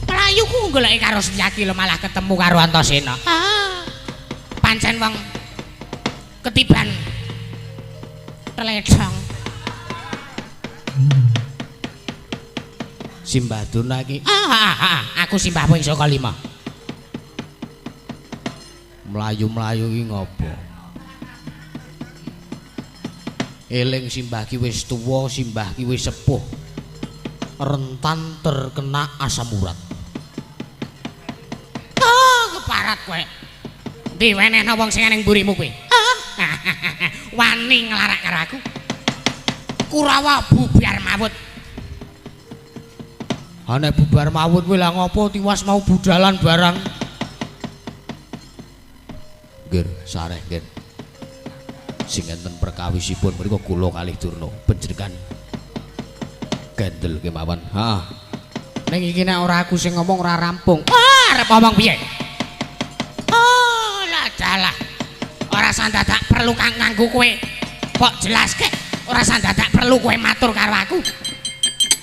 Melayu ku goleki karo Setyaki lho malah ketemu karo Antasena. Pancen wong ketiban teledong. Simbah Durna iki. Aku Simbah Wing saka 5. Melayu-melayu iki ngopo? Eling Simbah ki wis tuwa, Simbah ki wis sepuh. Rentan terkena asam urat. Keparat kowe. Diwenehna wong sing ning mburimu kowe. Wani nglarak karo aku. Kurawa bubar mawut. Nek bubar mawut kowe lah ngopo tiwas mau budalan barang. Nggih, sareh nggih. Sing enten perkawisipun menika kula kalih Durna panjenengan gendel kemawon. Heeh. Ning iki nek ora aku sing ngomong ora rampung. Arep ngomong piye? Lah dalah. Ora sandadak perlu kanggo kowe. Kok jelaske ora sandadak perlu kowe matur karo aku.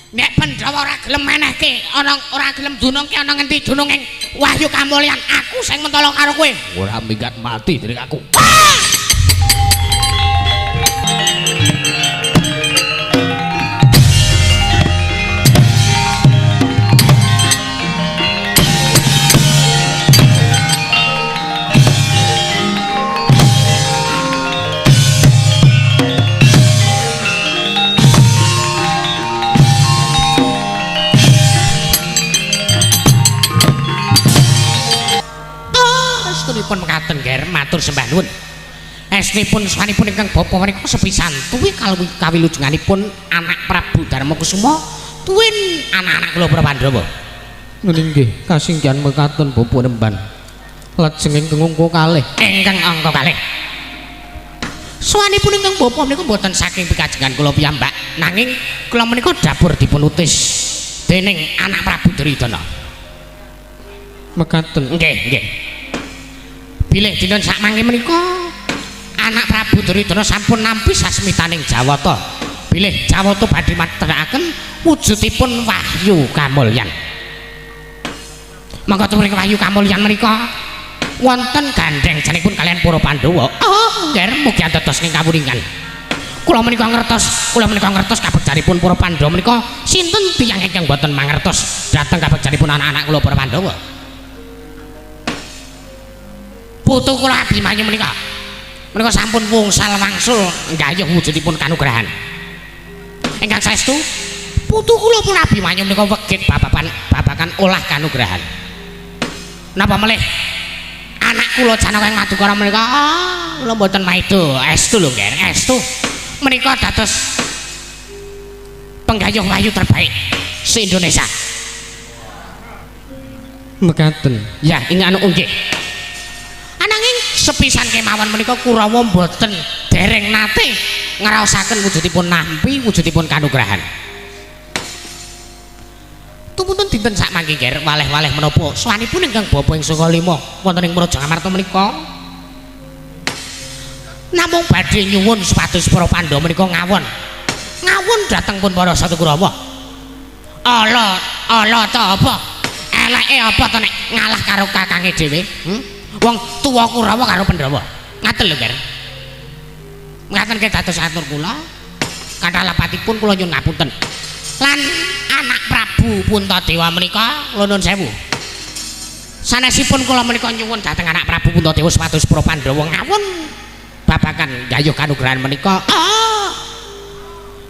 Nek Pandhawa ora gelem menehke ana ora gelem dunungke ana ngendi dununging Wahyu Kamulyan, aku sing mentolo karo kowe. Ora minggat mati dari aku. Pun mekaten ger matur sembah nuwun. Esnipun swanipun ingkang bapa menika sepisan tuwi kawilujenganipun anak Prabu Darmakusuma tuwin anak-anak kula para Pandhawa. Nggih, kasinggihan mekaten bapa nemban. Lajenging kengungku kalih. Ingkang angka kalih. Swanipun ingkang bapa menika boten saking pikajengan kula piyambak, nanging kula menika dapur dipun utus dening anak Prabu Duryudana. Mekaten. Nggih. Bilih dinten sakmangke menika anak Prabu Duryudana sampun nampi sasmitaning Jawata. Bilih Jawata badhe materaken wujudipun Wahyu Kamulyan. Mangka tuwuring Wahyu Kamulyan menika wonten gandeng janipun kalian para Pandhawa. Nggih mugi antos ing kawuringan. Kula menika ngertos kabegjanipun para Pandhawa menika sinten tiyang ingkang boten mangertos dhateng kabegjanipun anak-anak kula para Pandhawa. Putu kula Abimanyu menika sampun wungsal wangsul nggayuh wujudipun kanugrahan. Ingkang saestu putu kula pun Abimanyu menika wegit babagan olah kanugrahan. Napa melih anak kula Janaka ing Madukara menika kula mboten maido estu lho nggih, estu menika dados penggayuh wahyu terbaik se-Indonesia. Mekaten. Ya, ini anu nggih. Sepisan kemawon menika Kurawa mboten dereng nate ngraosaken wujudipun nampi wujudipun kanugrahan. Tumunten dinten sakmangke ger waleh-waleh menapa swanipun ingkang bapa ing Saka Lima wonten ing Praja Ngamarta menika namung badhe nyuwun supados para Pandhawa menika ngawon dhateng pun para Satu Kurawa. Ala ta apa? Eleke apa to nek ngalah karo kakange dhewe? Wong tuwa Kurawa karo Pandhawa. Ngaten lho, Ger. Ngaten ke dados atur kula. Kathah-lapatipun kula nyuwun ngapunten. Lan anak Prabu Puntadewa menika kula nuwun sewu. Sanesipun kula menika nyuwun dhateng anak Prabu Puntadewa supados para Pandhawa ngawon babagan gayuh kanugrahan menika.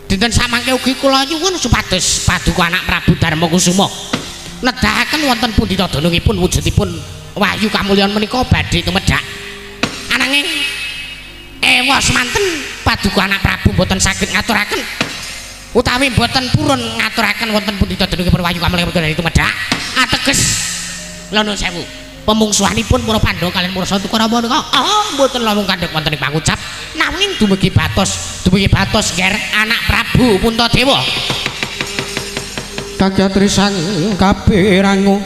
Dinten samangke ugi kula nyuwun supados paduka anak Prabu Darmakusuma nedahaken wonten pundi danungipun wujudipun Wahyu Kamulyan menika badhe tumedhak. Ananging ewa semanten paduka anak Prabu mboten saged ngaturaken utawi mboten purun ngaturaken wonten pundi danungipun Wahyu Kamulyan menika tumedhak. Ateges kula nuwun sewu. Pemungsuhanipun para Pandhawa kaliyan para Satu Kurawa menika mboten langkung kandhek wonten ing pangucap nanging dumugi batos ger anak Prabu Puntadewa. Kagatrisang kabeh rangu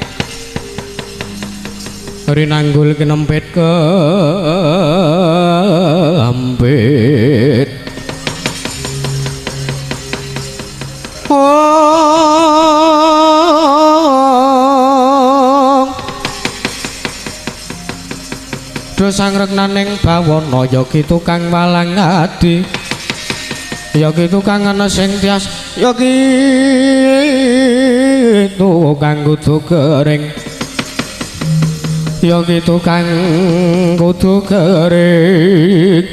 rinanggul kinempet keampit padha sangreknaning bawana ya kitu kang walang adi ya kitu kang ana sing tias ya kitu kang kudu kering ya kitu kang kudu kering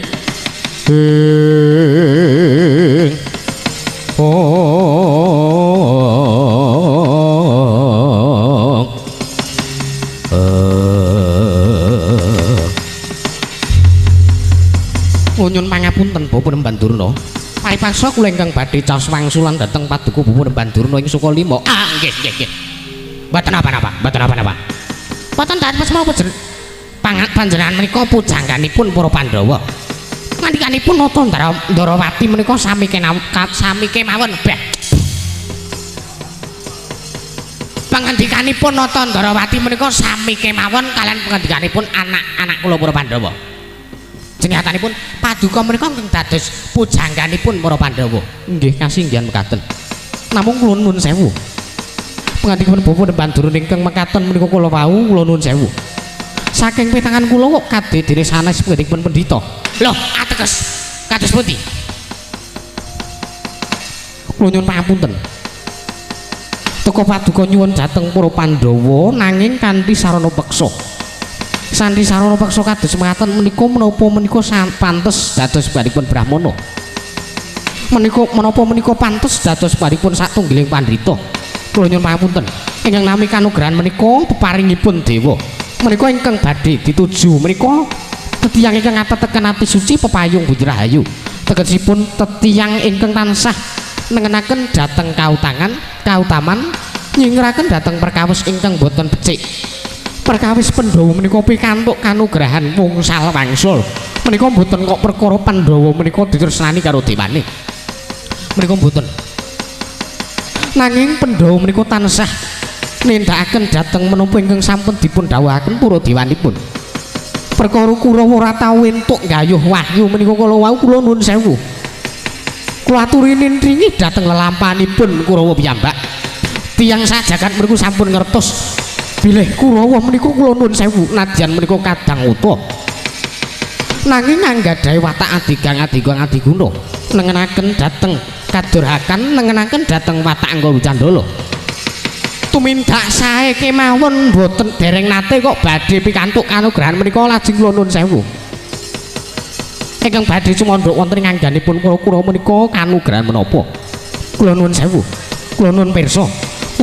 nyun pangapunten Bapak Pandurna. Paripaksa kula ingkang badhe caos wangsulan dhateng paduka Bapak Pandurna ing Sukalima. Ah, nggih, nggih, nggih. Mboten apa-apa, mboten apa-apa. Mboten dados menapa panjenengan menika pujangganipun para Pandhawa. Ngandikanipun nata Ndarawati menika sami kemawon beh. Pangandikanipun nata Ndarawati menika sami kemawon kalian pangandikanipun anak-anak kula para Pandhawa. Jenengatanipun paduka menika ingkang dados pujangganipun para Pandhawa. Nggih kasinggihan mekaten. Namung kula nuwun sewu. Pangandikanipun Bapak Pandurna ingkang mekaten menika kula wau kula nuwun sewu. Saking petangan kula kok kadhe dene sanes pangandikanipun pendhita. Loh, ateges kados pundi? Kula nyuwun pangapunten. Teka paduka nyuwun dhateng para Pandhawa nanging kanthi sarana peksa. Sandi sarana peksa kados mekaten menika menapa pantes dados baripun Brahmana. Menapa menika pantes dados baripun satunggiling pandhita. Kula nyuwun pangapunten. Ingkang nami kanugrahan menika peparingipun dewa. Menika ingkang badhe dituju menika tetiang ingkang ngatetaken ati suci pepayung Budi Rahayu. Tegesipun tetiang ingkang tansah nengenaken dhateng kautaman nyingraken dhateng perkawis ingkang boten becik. Perkawis Pandhawa menika pikantuk kanugrahan wungsal wangsul. Menika mboten kok perkara Pandhawa menika ditresnani karo dewane. Menika mboten. Nanging Pandhawa menika tansah nindakaken dhateng menapa ingkang sampun dipun dawuhaken para dewanipun. Perkara Kurawa ora tau entuk gayuh wahyu menika kala wau kula nuwun sewu. Kula aturi nintringi dhateng lelampahanipun Kurawa piyambak. Tiyang sajagat mriku sampun ngertos bilih Kurawa menika kula nuwun sewu nadyan menika kadang uta. Nanging anggadhahe watak adigang adiguna nengenaken dhateng kadurhakan nengenaken dhateng watak Angga Candala. Tumindak sae kemawon boten dereng nate kok badhe pikantuk kanugrahan menika lajeng kula nuwun sewu. Ingkang badhe sumandha wonten ing angganipun Kurawa menika kanugrahan menapa? Kula nuwun sewu. Kula nuwun pirsa.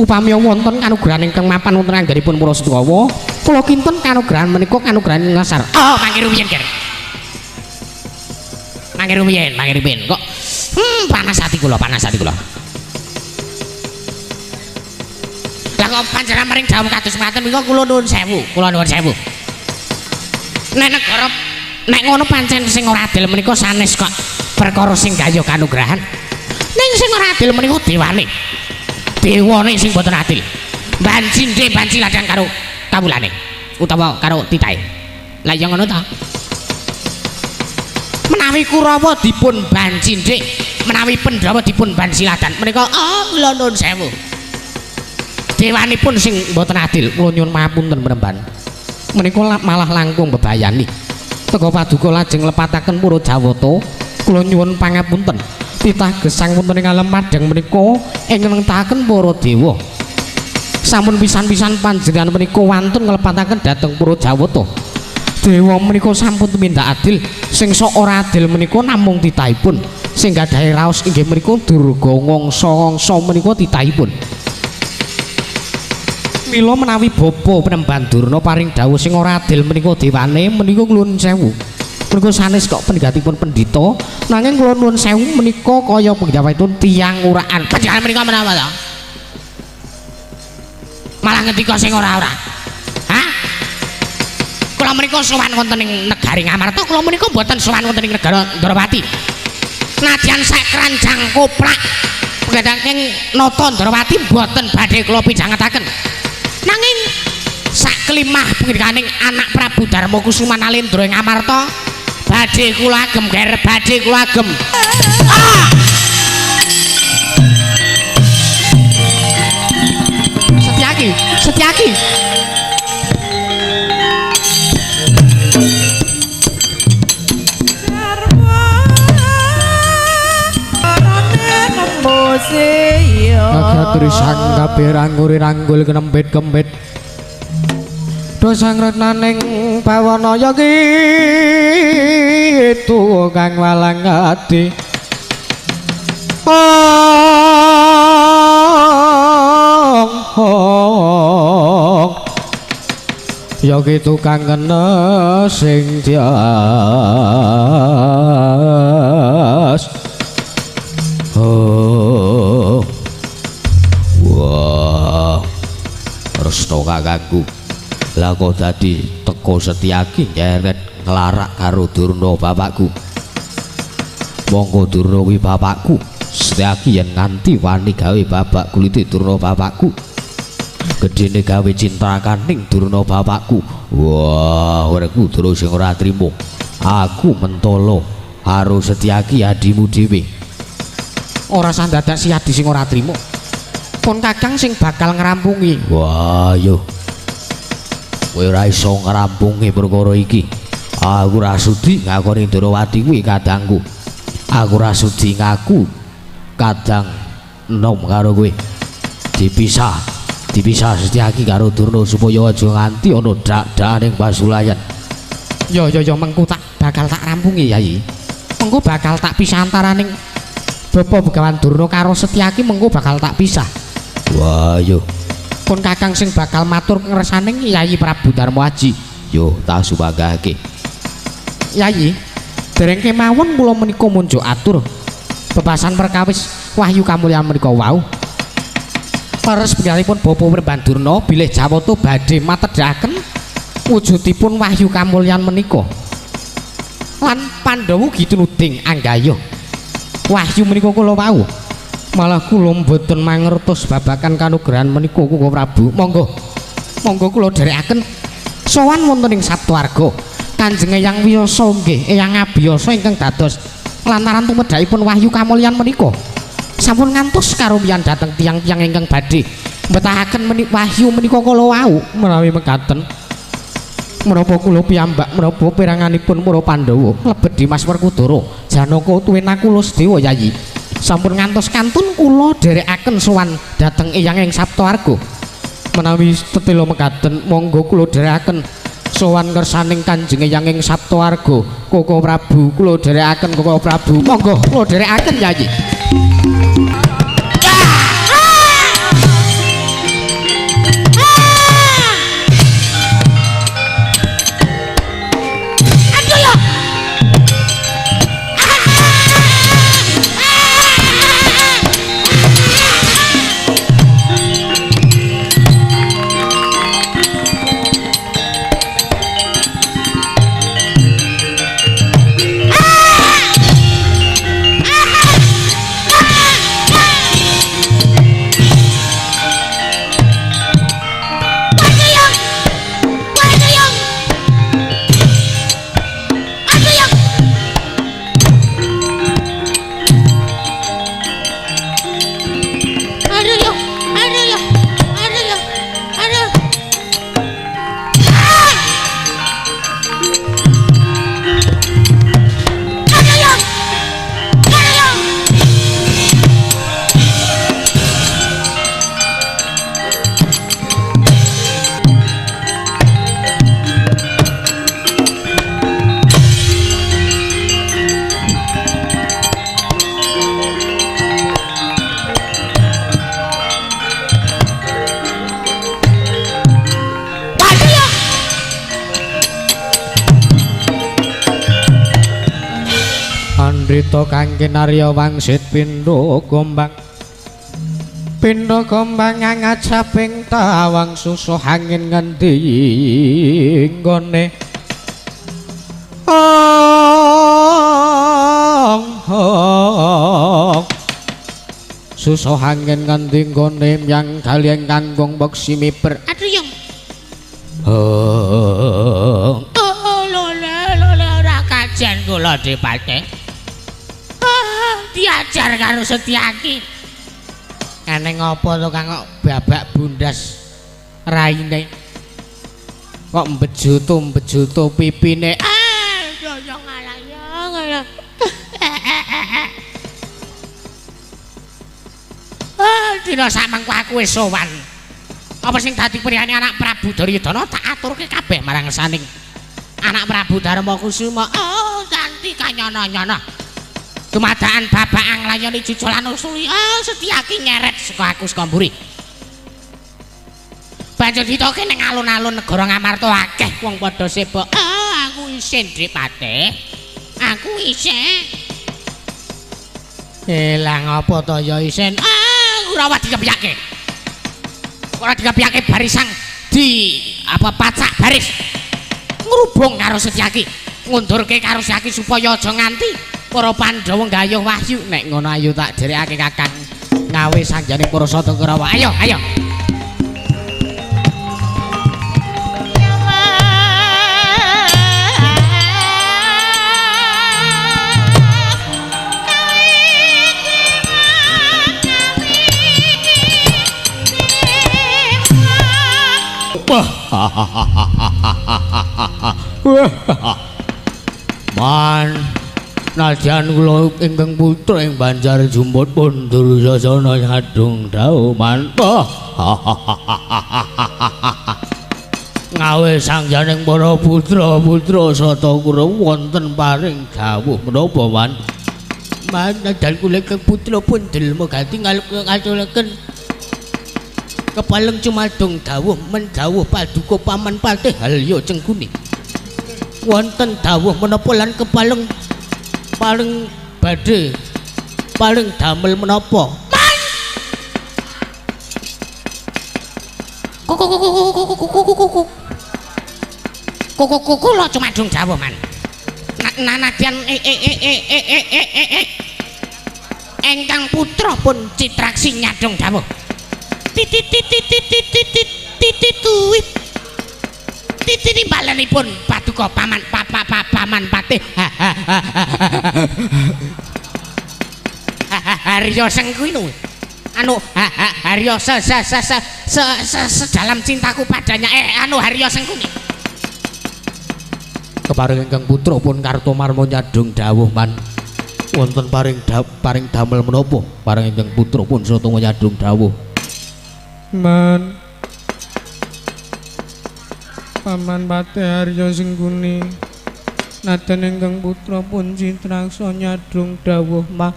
Upami wonten kanugrahan ingkang mapan wonten anggenipun para Sedawa, kula kinten kanugrahan menika kanugrahan ingkang lasar. Oh, mangke rumiyin, Ger. Mangke rumiyin. Kok panas ati kula. Lah kok panjenengan maring dawuh kados mekaten menika kula nuwun sewu. Nek negara nek ngono pancen sing ora adil menika sanes kok perkara sing gayuh kanugrahan. Ning sing ora adil menika dewane sing boten adil. Banci ladang karo kawulane utawa karo titahe. Lah ya ngono ta. Menawi Kurawa dipun banci ndik, menawi Pandhawa dipun banci ladan menika kula nuwun sewu. Dewanipun sing boten adil kula nyuwun pangapunten Mremban. Menika malah langkung bebayani. Teka paduka lajeng lepataken para Jawata kula nyuwun pangapunten. Titah gesang wonten ing alam madang menika ingkang nentahaken para dewa. Sampun pisan-pisan panjenengan menika wantun nglepataken dhateng para Jawata. Dewa menika sampun tumindak adil, sing sok ora adil menika namung titahipun. Sing gadhahe raos inggih menika Durga ngangsa menika titahipun. Mila menawi Bapa Penemban Durna paring dawuh sing ora adil menika dewane menika nuwun sewu. Menika sanes kok pendhetipun pendhita nanging kula nuwun sewu menika kaya pengjawahipun tiyang uraan. Panjenengan menika menapa to? Malah ngendika sing ora-ora. Hah? Kula menika sowan wonten ing negari Ngamarta, kula menika mboten sowan wonten ing negara Ndarawati. Nadyan sak kranjang koprak penggadhaking nata Ndarawati mboten badhe kula pijangetaken. Nanging sak kelimah pengirikaning anak Prabu Darma Kusuma Nalendra ing Amarta badhe kula agem ger, badhe kula agem. Setyaki. Nagatri sang kabeh rangguri ranggul kenempit-kempit do sangrenaning pawanaya kitu kang walang ati ya kitu kang kena sing tias wah resto kakangku lah kok dadi teko Setyaki nyeret nglarak karo Durna bapakku monggo Durna kuwi bapakku Setyaki yen nganti wani gawe babak kulite Durna bapakku gedene gawe cintrakaning Durna bapakku wah uripku terus sing ora trimo aku mentolo karo Setyaki adimu dhewe ora sandadak si adi sing ora trimo pun kakang sing bakal ngrampungi wah yo kowe ora iso ngrampungi perkara iki aku ora sudi ngakoni Durawati kuwi kadangku aku ora sudi ngaku kadang nom karo kowe dipisah Setyaki karo Durna supaya aja nganti ana dak-dak ning pasulayan yo mengko tak bakal tak rampungi Yai mengko bakal tak pisah antaraning Bapa Begawan Durna karo Setyaki mengko bakal tak pisah wah yo pun kakang sing bakal matur ngersaning Yayi Prabu Darmo Aji yo tak subagake Yayi dereng kemawon kula menika munjuk atur bebasan perkawis wahyu kamulyan menika wau leres piyalipun Bapa Werban Durna bilih Jawata badhe matedhaken wujudipun wahyu kamulyan menika lan Pandhawa gitunuding anggayuh wahyu menika kula wau malah kula mboten mangertos babakan kanugrahan menika Koko Prabu monggo kula dherekaken sowan wonten ing Saptawarga Kanjeng Eyang Wiyasa nggih Eyang Abiyasa ingkang dados lantaran tumedhakipun wahyu kamulyan menika sampun ngantos karumiyan dhateng tiyang-tiyang ingkang badhe mbetahaken wahyu menika kala wau menawi mekaten menapa kula piyambak menapa peranganipun para Pandhawa lebet Dimas Werkudara Janaka tuwin kula sedewa Yayi sampun ngantos kantun kula dherekaken sowan dhateng Eyang ing Saptawarga menawi tetela mekaten monggo kula dherekaken sowan kersaning Kanjeng Eyang ing Saptawarga Koko Prabu kula dherekaken Koko Prabu monggo kula dherekaken Yayi Andrita kangge narya wangsit pindha gombang ngangacaping tawang susuh angin ngendi nggone susuh angin ngendi nggone yang kalian kanggung beksi miber aduh yang ora kajen kula Dipate diajar karo Setyaki eneng apa to kang kok babak bundas raine kok mbejuto pipine yo ngalah dina samengko aku wis sowan. Apa sing dadi priyane anak Prabu Duryudana tak aturke kabeh marang saning anak Prabu Darmakusuma. Oh, ganti kanyana-nyana. Dumadaan babak anglayani jujulan usuli. Oh, Setyaki nyeret saka aku saka mburi. Banjur ditoke ning alun-alun negara Ngamarta akeh wong padha sebok. Oh, aku isin Drik Patih. Aku isin. Elang apa to ya isin? Ora wadi kepiyake. Ora dikepiyake barisang di apa pacak baris. Ngrubung karo Setyaki. Ngundurke karo Setyaki supaya aja nganti para Pandhawa nggayuh wahyu. Nek ngono ayo tak dherekake Kakang ngawe sanjane para Sata Kurawa. Ayo, ayo. Man, najan kula ingkang putra ing Banjar Jumput pun Duryudana nyadung dawuh man. Ngawe sangjaning para putra-putra Sata Kurawa wonten paring dawuh menapa man? Man, najan kula ingkang putra pun delma ganti ngaturaken kepaleng cumadung dawuh mendawuh paduka Paman Patih Halya Cengkuni. Wonten dawuh menapa lan kepaleng paling badhe paling damel menapa? Kula cumadung dawuh man. Nanadyan engkang putra pun Citraksi nyadong dawuh. Titi balenipun paduka Paman Patih Harya Sengkuni anu Harya sedalam cintaku padanya Harya Sengkuni. Keparing ingkang putra pun Kartomarma nyadung dawuh man. Wonten paring damel menapa? Paring ingkang putra pun Sata nyadung dawuh. Man, Paman Patih Harya Sengkuni nadan ingkang putra pun Citraksa nyadung dawuh man.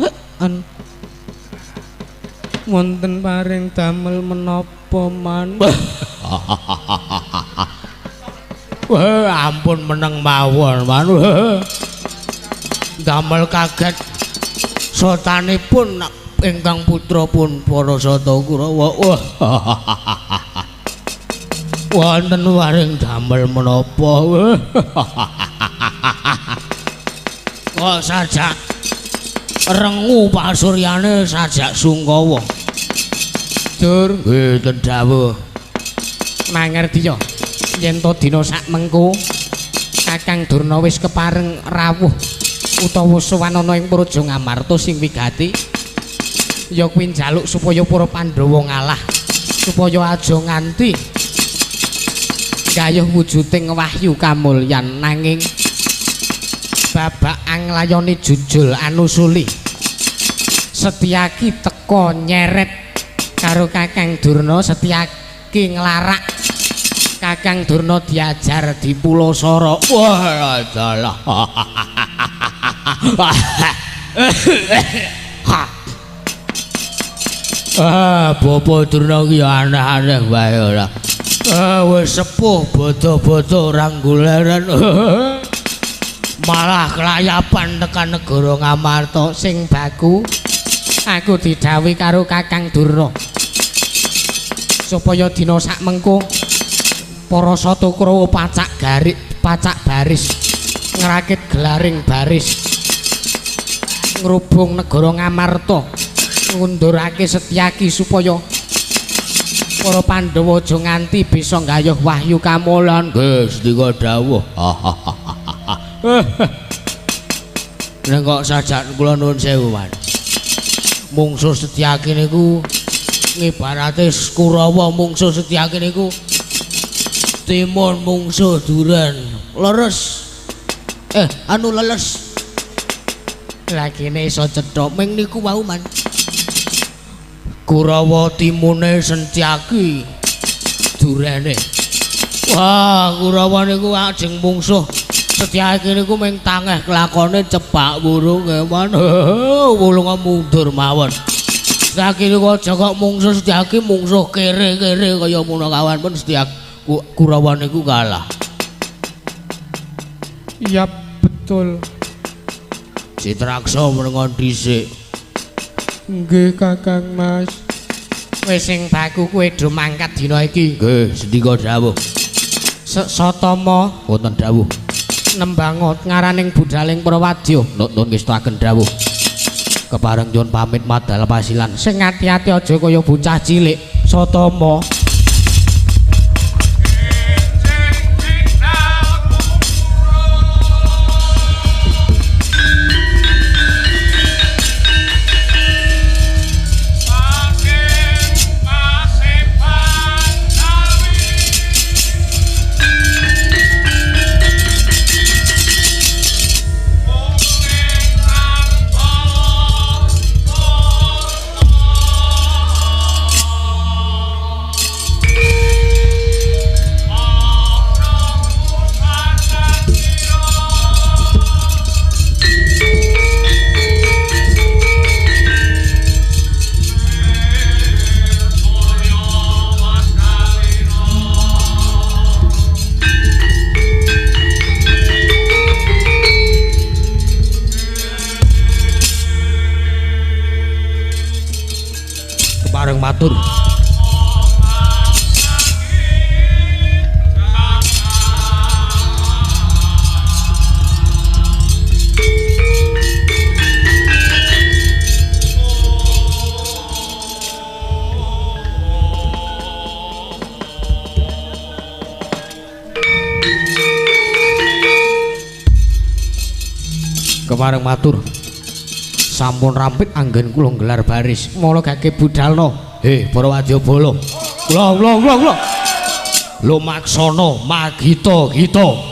Wonten paring damel menapa man? Wah, ampun meneng mawon man. Damel kaget sotanipun ingkang putra pun para Sata Kurawa. Wonten waring damel menapa? Kok sajak rengu pasuryane sajak sungkawa. Dur ngeten dawuh. Mangerti ya. Yen to dina sak mengko Kakang Durna wis kepareng rawuh utawa sowan ana ing Praja Ngamarta sing wigati. Ya kuwi njaluk supaya para Pandhawa ngalah, supaya aja nganti gayuh wujuding wahyu kamulyan nanging babak anglayani jujul anusuli. Setyaki teka nyeret karo Kakang Durna. Setyaki nglarak Kakang Durna diajar di Pulau Soro. Wah, adalah. Bapa Durna ki aneh-aneh wae ora. Wis sepuh bodo-bodo rangguleran. Malah kelayapan tekan negara Ngamarta Sing baku aku didhawuhi karo Kakang Durna supaya dina sak mengko para Sata Kurawa pacak baris ngrakit gelaring baris ngrubung negara Ngamarta ngundurake Setyaki supaya para Pandhawa aja nganti bisa nggayuh wahyu kamulyan. Gusti dawuh. Nek kok sajak kula nuwun sewu, Mas. Mungsuh Setyaki niku ngibarate Kurawa, mungsuh Setyaki niku timun mungsuh duren. Leres. Leles. Lah kene iso cethok ming niku wau man. Kurawa timune Setyaki durene. Wah, Kurawa niku ajeng mungsuh. Setyaki niku ming tangeh kelakone cepak burung keman. Wulunga mundur mawon. Setyaki niku aja kok mungsuh Setyaki mungsuh kere-kere kaya ngono kawan pun Setyaki Kurawa niku kalah. Iya betul. Citraksa menengon dhisik. Nggih Kakang Mas. Wis sing baku kowe do mangkat dina iki. Nggih, sendika dawuh. Satama Wonten dawuh. nembangot ngaraning budaling Prawadya. Nuntun ngestakaken dawuh. Kepareng nyuwun pamit madal pasilan. Sing ati-ati aja kaya bocah cilik. Satama kepareng matur. Kepareng matur. Sampun rampit anggen kula nggelar baris. Mula gage budalno. Para wadyabala. Kula. Lumaksana magita kita.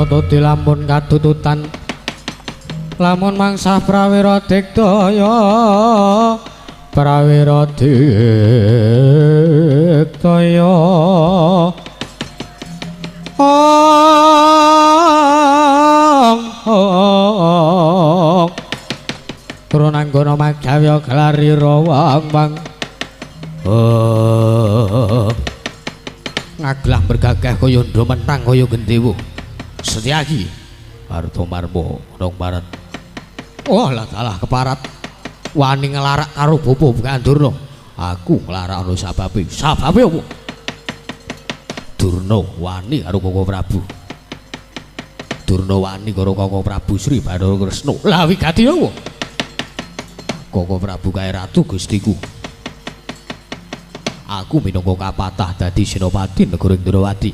Bratudi lamun katututan lamun mangsa prawira digdaya prawira digdaya turun anggono magawya glarira wang ngaglah bergagah kaya ndo mentang kaya gendewo Setyaki Artomarmo nong barat oh lah salah keparat wani ngelarak karo Bopo Durna aku ngelarak ono sababe apa Durna wani karo Koko Prabu Durna wani karo Koko Prabu Sri Bathara Kresna lah wigati apa Koko Prabu kae ratu Gustiku aku minangka kapatah dadi senopati negara Indrawati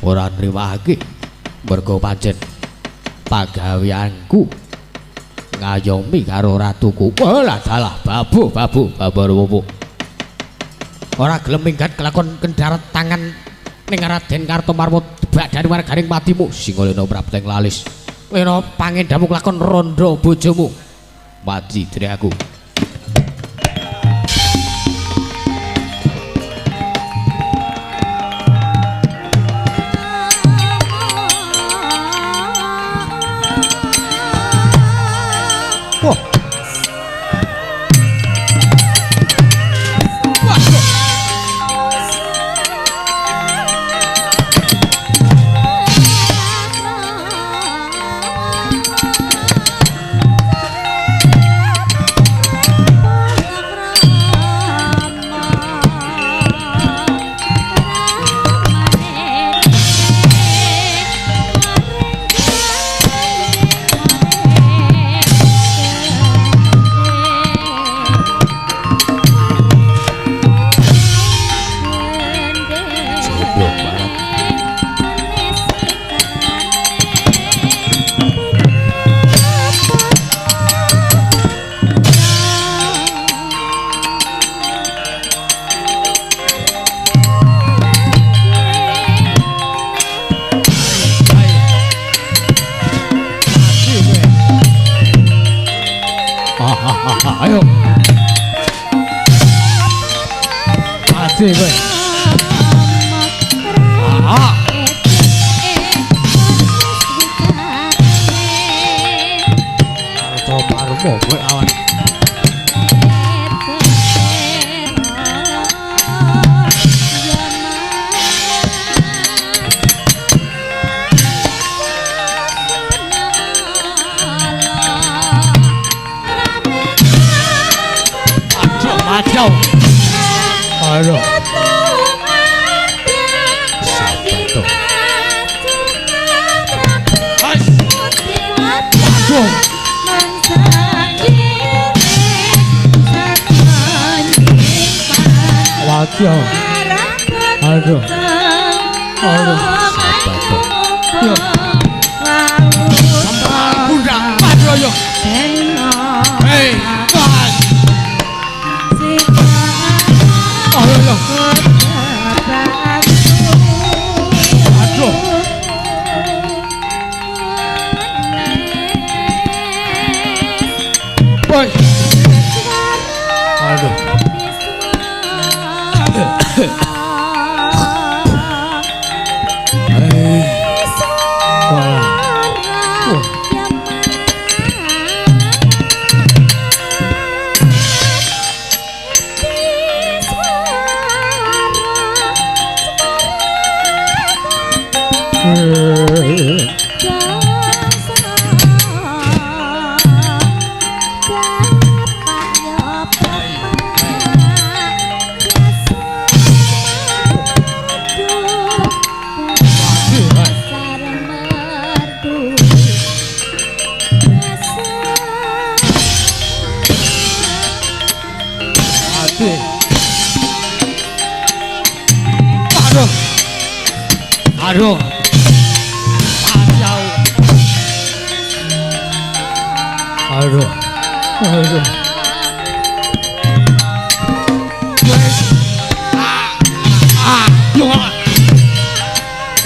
ora nriwake merga pancen pagaweanku ngayomi karo ratuku lah salah babu ora gelem minggat kelakon kendarat tangan ning Raden Kartomarmo debak dari marganing matimu Singalena Prapteng lalis lena pangendamu kelakon rondo bojomu mati dari aku ayo mati kowe Artomarmo kowe awan Aduh, aduh, aduh, aduh, aduh, bunda, padroyo, hei, aduh, boy, aduh. Aduh, aduh, aduh,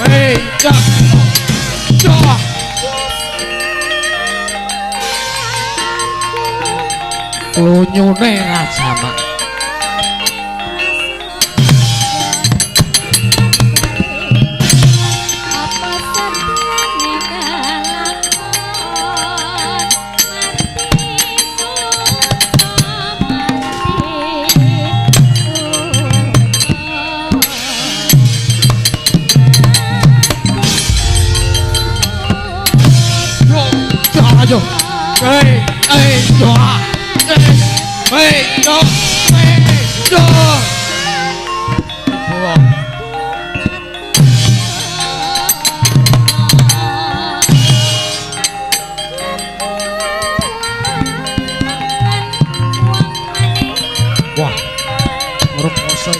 hei, lunyune Rajamak. Ayo, yo, yo. Wah, ngereposo.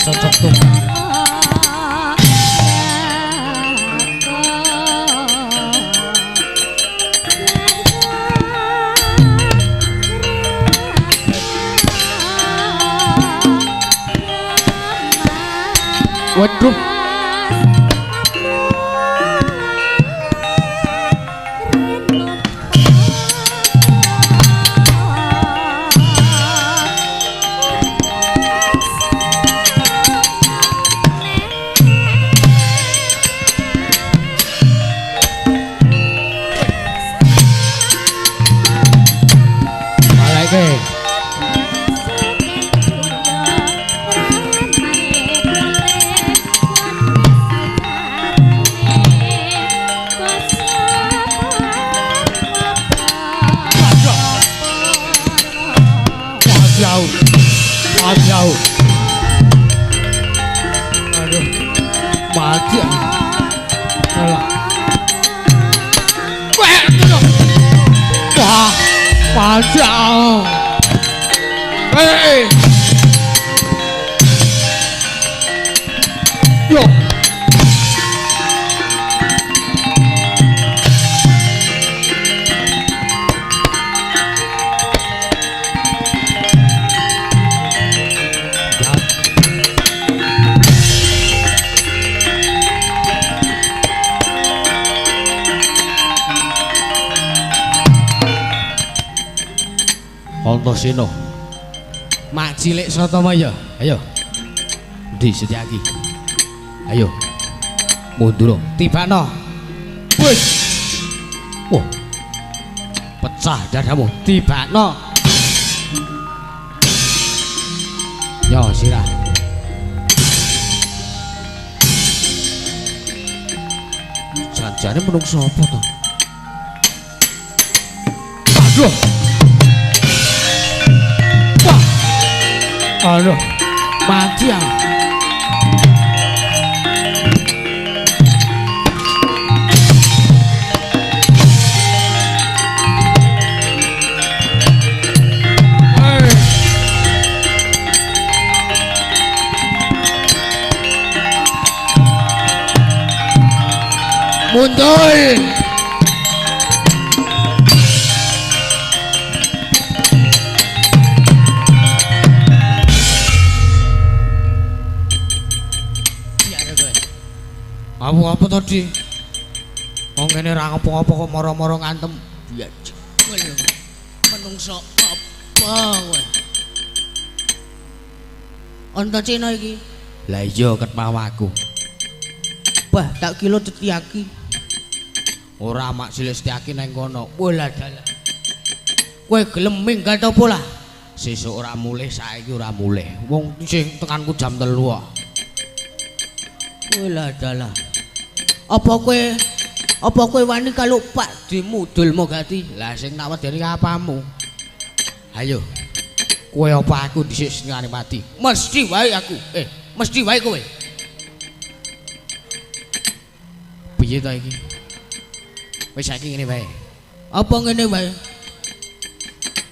Cocok tuh. Waduh. Jauh. Aduh, mati. Alah. Wah, panjang. Hei. Yo. Antasena. Mak cilik Satamaya. Ayo. Ndi Setyaki? Ayo. Mundur. Tibakno. Wis. Wah. Pecah dadamu. Tibakno. Yo sirah. Janjane menungso apa to? Aduh. Aduh, mati ya. Mundur. Apa tadi? Wong ngene ra ngopo-ngopo kok moro-moro ngantem. Ya jengkel. Menungso apa kowe? Antasena iki. Lah iya ket mawaku. Bah, tak kilo Setyaki. Ora mak cilik Setyaki nang kono. Bola dalan. Kowe gelem minggal ta apa lah? Sesuk ora mulih, saiki ora mulih. Wong sing tekanku jam 3 kok. Bola dalan. Apa kowe wani kalau Pak dimudul mogati? Lah sing tak wedeni apamu? Ayo. Kowe apa aku dhisik senengane mati? Mesti wae aku. Mesti wae kowe. Piye ta iki? Wis saiki ngene wae. Apa ngene wae?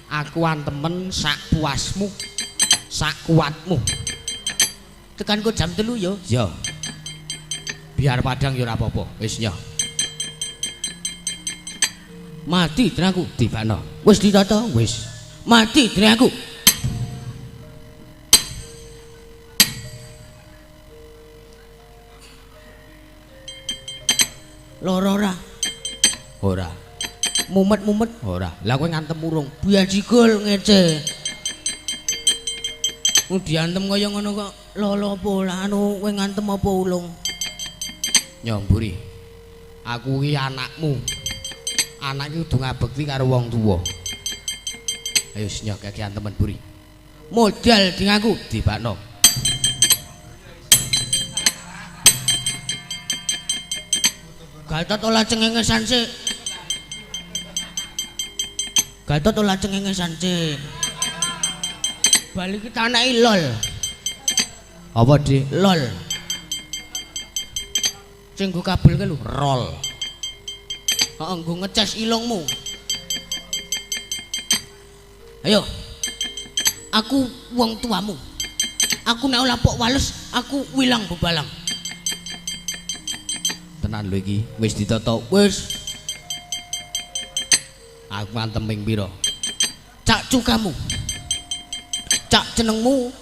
Aku temen sak puasmu, sak kuatmu. Tekanku jam 3 yo. Yo. biar padang ya ora apa-apa. Wis nyoh. Mati drenaku dibakno. Wis ditata, wis. Mati drenaku. Loro ora? Ora. Mumet-mumet ora. Lah kowe ngantem urung. Biajigol ngece. Wong diantem kaya ngono kok lolo apa lah anu kowe ngantem apa ulung? Nyomburi. Aku iki anakmu. Anak iki kudu ngabekti karo wong tuwa. Ayo senyok kakean temen buri. Modal di ngaku dibakno. Gatot olah cengengesan sik. Gatot olah cengengesan sik. Balik kita anake lol. Apa, Dik? Lol. Sing nggo kabel ke lho, rol. Heeh, nggo ngecas ilungmu. Ayo. Aku wong tuamu. Aku nek ora pok wales, aku wilang bebalang. Tenan lho iki, wis ditata. Wis. Aku ngantem ping pira? Cak cukamu. Cak jenengmu.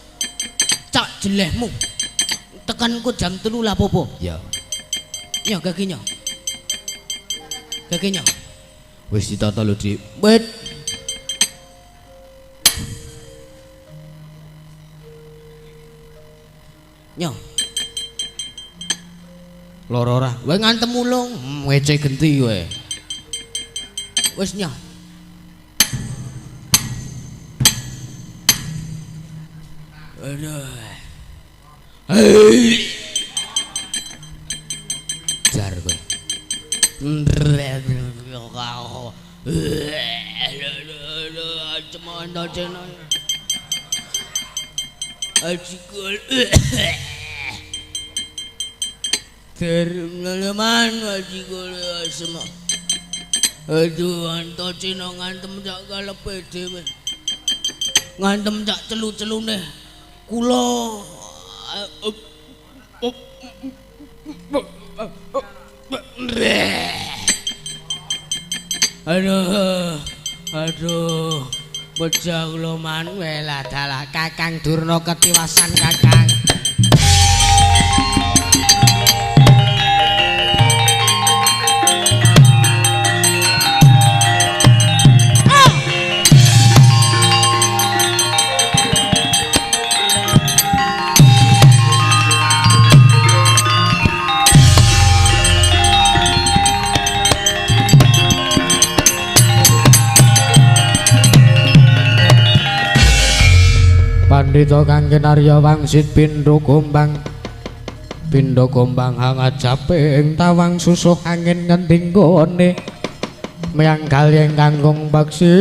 Cak jelehmu. Tekanku jam 3 lah popo. Ya. Nyo gage nyo. Gage nyo. Wis ditata lho, Dik. Wit. Nyo. Loro ora? Kowe ngantem ulung, ngece genti kowe. Wis nyo. Aduh. Hei. Jar kowe. Cemana cena. Ajikul. Terleman ajikul asma. Aduh anto cina ngantem cak kalepe dhewe. Ngantem cak celu-celune. Kula aduh bocah kula man welah dalah Kakang Durna ketiwasan Kakang. Pandhita kang kinarya wangsit pindha gombang hangat jape ing tawang susuh angin ngending gone meyanggal ing kangkung baksi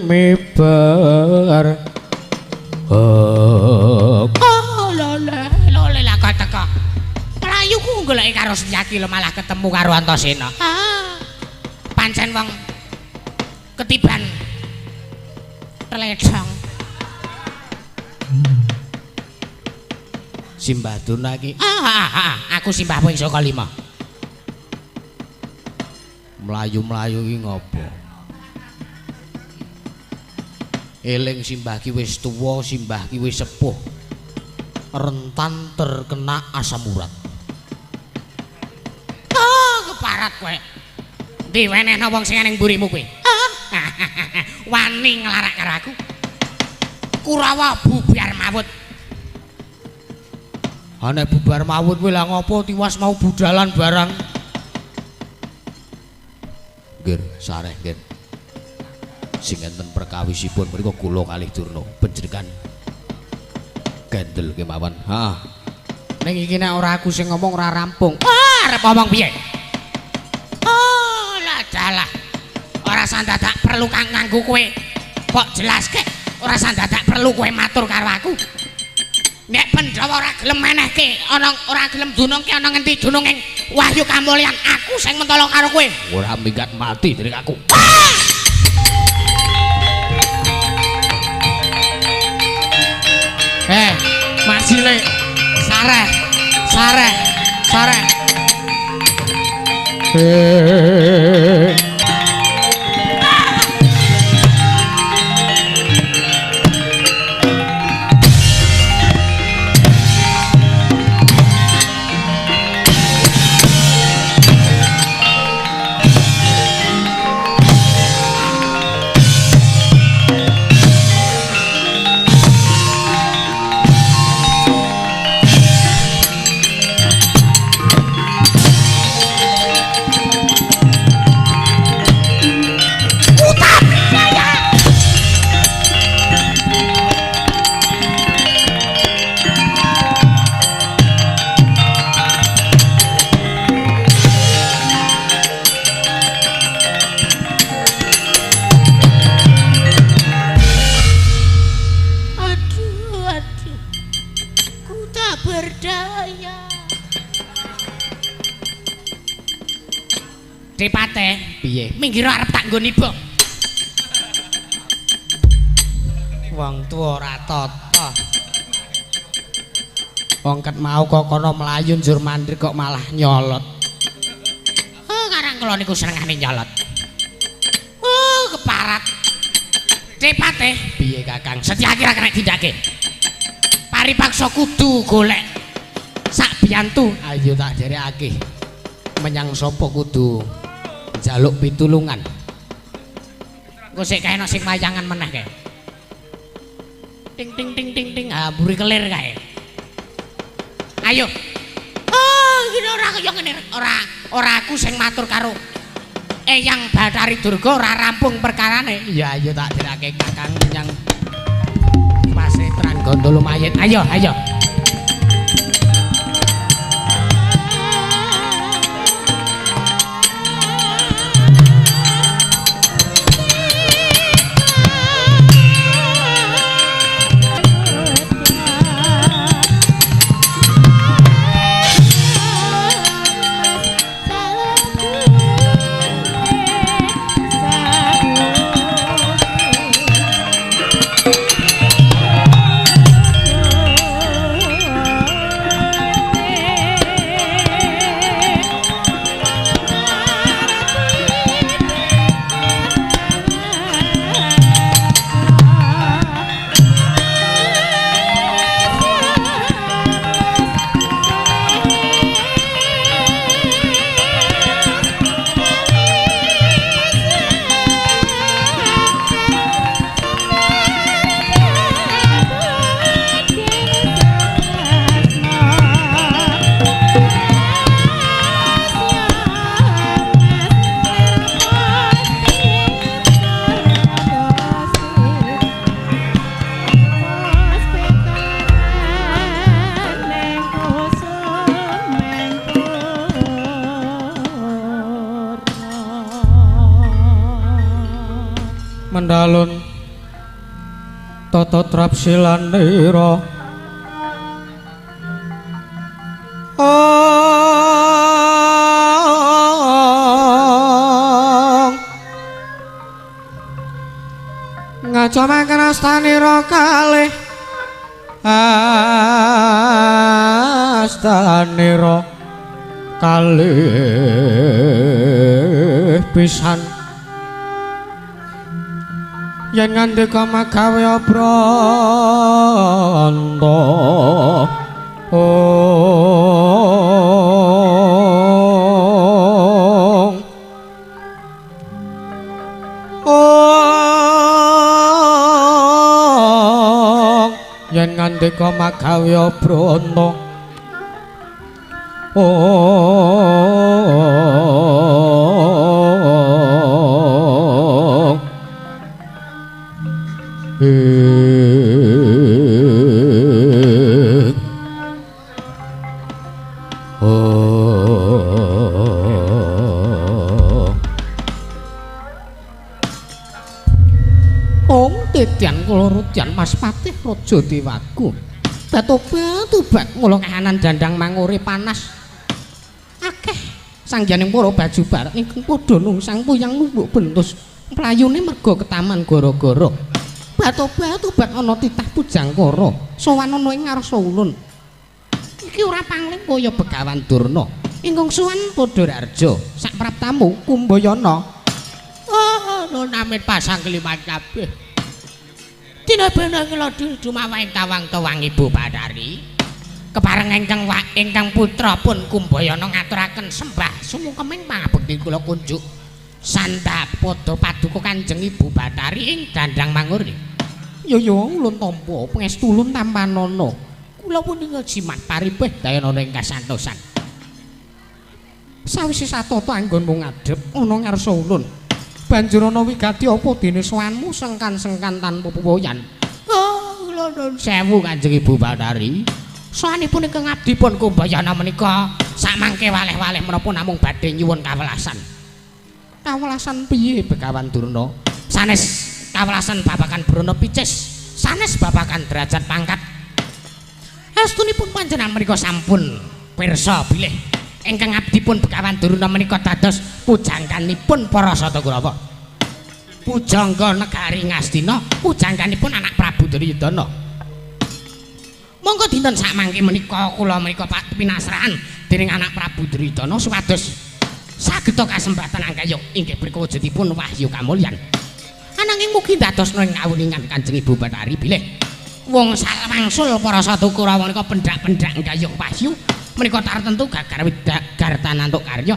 miber lole lah kok teko mlayu ku goleki karo Setyaki lho malah ketemu karo Antasena. Pancen wong ketiban teledong. Simbah Durna iki. Aku Simbah Puing Saka Lima. Mlayu-mlayu iki ngopo? Eling Simbah ki wis tuwa, Simbah ki wis sepuh. Rentan terkena asam urat. Keparat kowe. Diwenehno wong sing ning mburimu kowe. Wani nglarak karo aku. Kurawa bubar mawut. Nek bubar mawut kowe lah ngopo tiwas mau budalan barang. Nggih, sareh nggih. Sing enten perkawisipun mriku kula kalih Durna panjenengan gendel kemawon. Heeh. Ning iki nek ora aku sing ngomong ora rampung. Arep ngomong piye? Lah dalah. Ora sandadak perlu kang nganggo kowe. Kok jelaske? Ora sandadak perlu kowe matur karo aku. Nek Pandhawa ora gelem menehke, ana ora gelem dunungke ana ngendi dununging Wahyu Kamulyan, aku sing mentolo karo kowe. Ora minggat mati dari aku. Mas cilik, sareh. Dipate, piye? minggir arep tak nggoni, Bok. Wong tuwa ora tata. Wong ket mau kok kono mlayu njur mandrik kok malah nyolot. Oh, karang kula niku senengane nyolot. Oh, keparat. Dipate, Piye Kakang? Setyaki ra kena dindake. Paripaksa kudu golek sak biyantu. Ayo tak jerekake. Menyang sapa kudu njaluk pitulungan. Engko sik kae sing wayangan meneh kae. Ting ting ting ting ting, ah mburi kelir kae. Ayo. Oh, iki ora kaya ngene, ora aku sing matur karo Eyang Bathari Durga ora rampung perkarane. Iya ayo tak jerekake Kakang menyang Pasetran Gondolo Mayit. Ayo ayo. Mendalun tata trapsilanira ngaca mangken astanira kalih astanira kalih pisan yen ngandika magawe pranta yen ngandika magawe pranta Titian kula rudyan Mas Patih Raja Dewaku. Batu-batu mula kahanan dandang mangure panas. Akeh sangjaning para baju barak ingkang padha nungsang puyang numbuk bentus mlayune merga ketaman gara-gara. Batu-batu ana titah pujangkara sowan ana ing ngarsa ulun. Iki ora pangling kaya Begawan Durna Ingkang suwan Padhararja sak praptamu Kumbayana. Oh, namit pasang kelimat kabeh. Dina benang lodhi dumawahing tawang-tawang Ibu Bathari. Kepareng ingkang putra pun Kumbayana ngaturaken sembah sumungkeming pangabekti kula kunjuk sanda padha paduka Kanjeng Ibu Bathari ing Dandang Manguri. Yo ulun tampa pangestu ulun tampanana. Kula punika jimat paribeh dayanana ing kasantosan. Sawise satata anggonmu ngadhep ana ngarsa ulun. Banjur ana wigati apa dene sowanmu sengkan-sengkan tanpa puwoyan. Oh, kula nuwun sewu Kanjeng Ibu Bathari. Sowanipun ingkang abdipun Kumbayana menika samangke waleh-waleh menapa namung badhe nyuwun kawelasan. Kawelasan piye Begawan Durna? Sanes kawelasan babagan Brana Picis, sanes babagan derajat pangkat. Astunipun panjenengan menika sampun pirsa bilih ingkang abdipun Begawan Durna menika dados pujangganipun para Satakurawa. Pujangga negari Ngastina, pujangganipun anak Prabu Duryudana. Monggo dinten sakmangke menika kula menika Pak pinasrahan dening anak Prabu Duryudana supados saged kasempatan anggayuh inggih punika wujudipun wahyu kamulyan. Ananging mugi dados ing kawuningan Kanjeng Ibu Bathari bilih wong salwangsul para Satakurawa menika pendak-pendak anggayuh wahyu menika tartentu gagar tanantuk karya.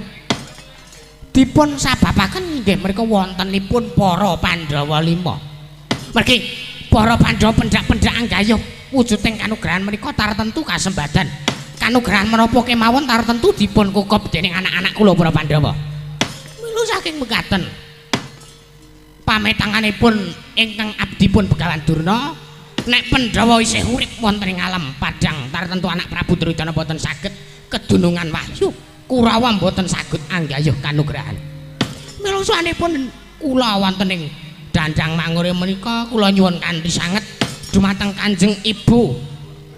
Dipun sababaken inggih menika wontenipun para Pandhawa 5. Mergi para Pandhawa pendak-pendak anggayuh wujuding kanugrahan menika tartentu kasembadan. Kanugrahan menapa kemawon tartentu dipun kukup dening anak-anak kula para Pandhawa. Milu saking mekaten pametanganipun ingkang abdipun Begawan Durna nek Pandhawa isih urip wonten ing alam padang tartentu anak Prabu Duryudana boten saged kedunungan wahyu. Kurawa boten saged anggayuh kanugrahan. Milu sawanipun kula wonten ing Dandang Manguri menika kula nyuwun kanthi sanget dumateng Kanjeng Ibu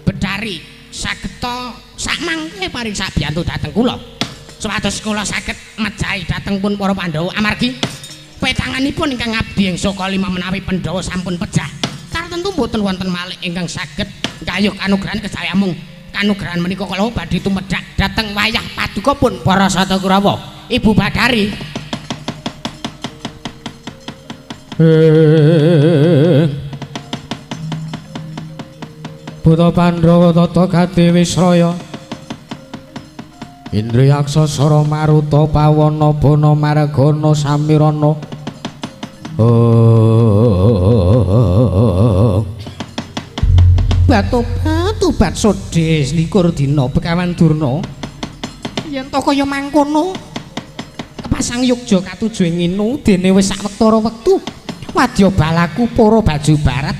Bathari sageta sakmangke paring sabiyantu dhateng kula supados kula saged mejahi dhateng pun para Pandhawa amargi petanganipun ingkang abdi ing saka 5 menawi Pandhawa sampun pejah tartentu mboten wonten malih ingkang saged nggayuh kanugrahan kejawi mung kanugrahan menika kula badhe tumedhak dhateng wayah paduka pun para Satakurawa Ibu Bathari. Buta Pandhawa tata gati Wisraya Indriyaksa Sara Maruta Pawana Bana Margana Samirana Batu bat sodhe likur dina Begawan Durna yen to kaya mangkono kepasang yogya katuju ing nginu dene wis sawektara wektu wadya balaku para baju barat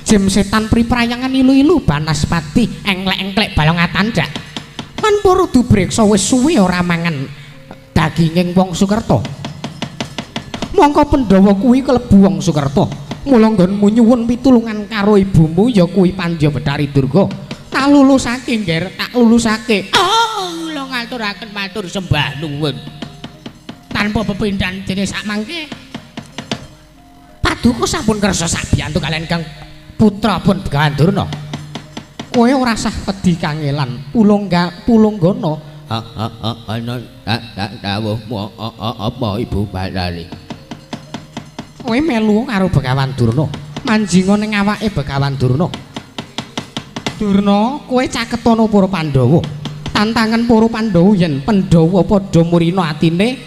jem setan priprayangan ilu-ilu banaspati englek-englek balong atandak lan para dubreksa wis suwe ora mangan daginging wong Sukerta. Mongko Pandhawa kuwi kelebu wong Sukerta. Mula nggonmu nyuwun pitulungan karo ibumu ya kuwi Pandya Bathari Durga. Tak lulusake, Nger, tak lulusake. Oh, kula ngaturaken matur sembah nuwun. Tanpa pepindhan dene sakmangke Paduka sampun kersa sabiyantu kaliyan Kang putra pun Begawan Durna. Kowe ora sah wedi kangelan Pulunggana. Ana dawuhmu apa Ibu Bathari? Kowe melu karo Begawan Durna, manjinga ning awake Begawan Durna. Durna, kowe caketana para Pandhawa. Tantangan para Pandhawa yen Pandhawa padha murina atine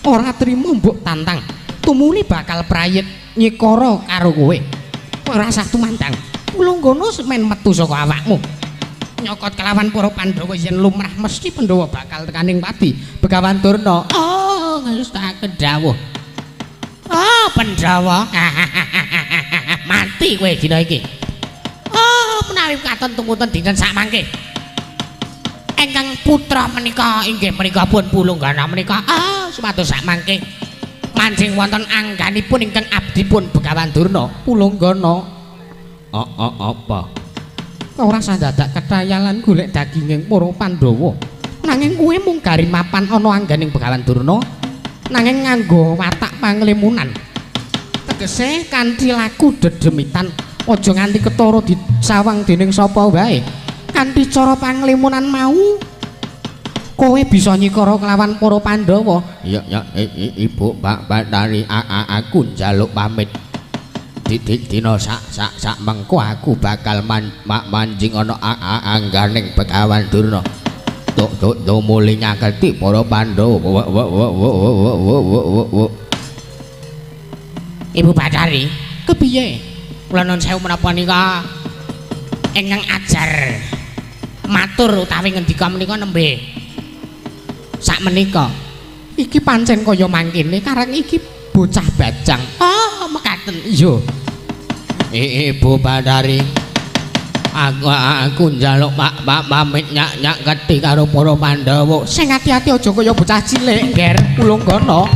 ora trima mbok tantang. Tumuli bakal prayit nyikara karo kowe. Ora sah tumandang. Pulunggana men metu saka awakmu. Nyokot kelawan para Pandhawa yen lumrah mesti Pandhawa bakal tekaning pati. Begawan Durna, oh ngestaken dawuh. Oh, Pandhawa. Mati kowe dina iki. Oh, menawi katon tumuntun dinten sakmangke. Ingkang putra menika inggih menika pun Pulunggana menika. Ah, supados sakmangke mancing wonten angganipun ingkang abdipun Begawan Durna. Pulunggana. Apa? Ora sandadak ketayalan golek daginging para Pandhawa. Nanging kowe mung gari mapan ana angganing Begawan Durna. Nanging nganggo watak panglemunan. Tegese kanthi laku dedemitan aja nganti ketara disawang dening sapa wae. Kanthi cara panglemunan mau kowe bisa nyikara kelawan para Pandhawa. Ya Ibu Mbak Bathari aku njaluk pamit. Dina sak mengko aku bakal manjing ana angganing Begawan Durna. Tuk muli nyaketi para Pandhawa. Ibu Bathari, kepiye? Kula nuwun sewu menapa nika ingkang ajar matur utawi ngendika menika nembe. Sak menika iki pancen kaya mangkene karang iki bocah bajang. Oh, mekaten. Iya. Ibu Bathari. Aku njaluk pamit nyak kethi karo para Pandhawa. Sing ati-ati aja kaya bocah cilik, Ger. Ulungkana.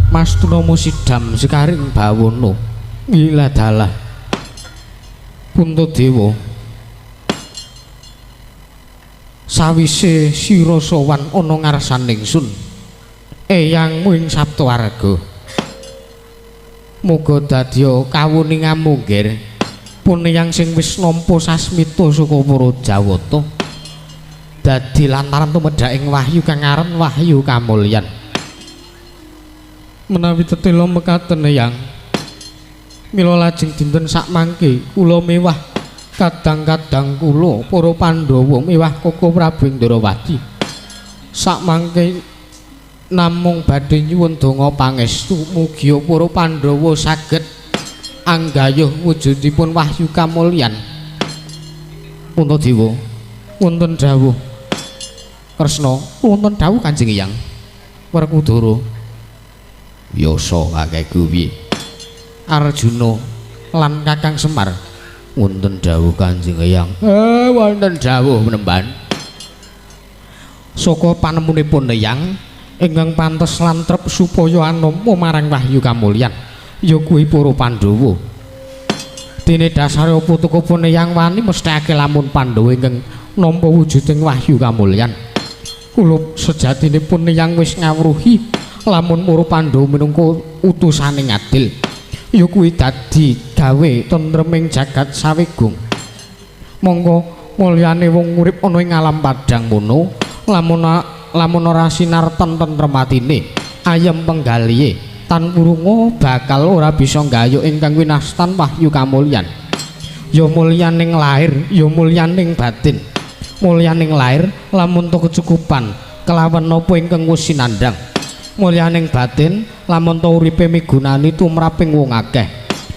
Mas Tunama Sidam Sekaring Bawono Wiladalah Puntadewa sawise sira sowan ana ngarsaning sun eyangmu ing Saptawarga muga dadya kawuningamu nggir puniyang sing wis nampa sasmita saka para Jawata dadi lantaran tumedhak ing wahyu kang aran Wahyu Kamulyan. Menawi tetela mekaten yang mila lajeng dinten sakmangke kula mewah kadang-kadang kula para Pandhawa mewah Koko Prabu Ndrawati sakmangke namung badhe nyuwun donga pangestu mugi para Pandhawa saged anggayuh wujudipun Wahyu Kamulyan. Puntadewa wonten dawuh Kresna wonten dawuh Kanjeng Hyang Werkudara Yasa kakekku piye? Arjuna lan Kakang Semar wonten dawuh Kanjeng Hyang. Wonten dawuh menemban. Saka panemunipun Hyang ingkang pantes lan trep supaya anama marang Wahyu Kamulyan ya kuwi para Pandhawa. Dene dasare putukipun Hyang wani mesthekake lamun Pandhawa ingkang nampa wujuding Wahyu Kamulyan. Kula sejatinipun Hyang wis ngawruhi lamun para Pandhawa minangka utusaning adil ya kuwi dadi gawe tentreming jagat sawigung. Monggo mulyane wong urip ana ing alam padhang mono lamun ora sinarten tentrem atine ayem penggalihe tan wurunga bakal ora bisa nggayuh ingkang winastan Wahyu Kamulyan. Ya mulyaning lair ya mulyaning batin. Mulyaning lair lamun to kecukupan kelawan napa ingkang wis sinandhang. Mulyaning batin lamun to uripe migunani tumraping wong akeh.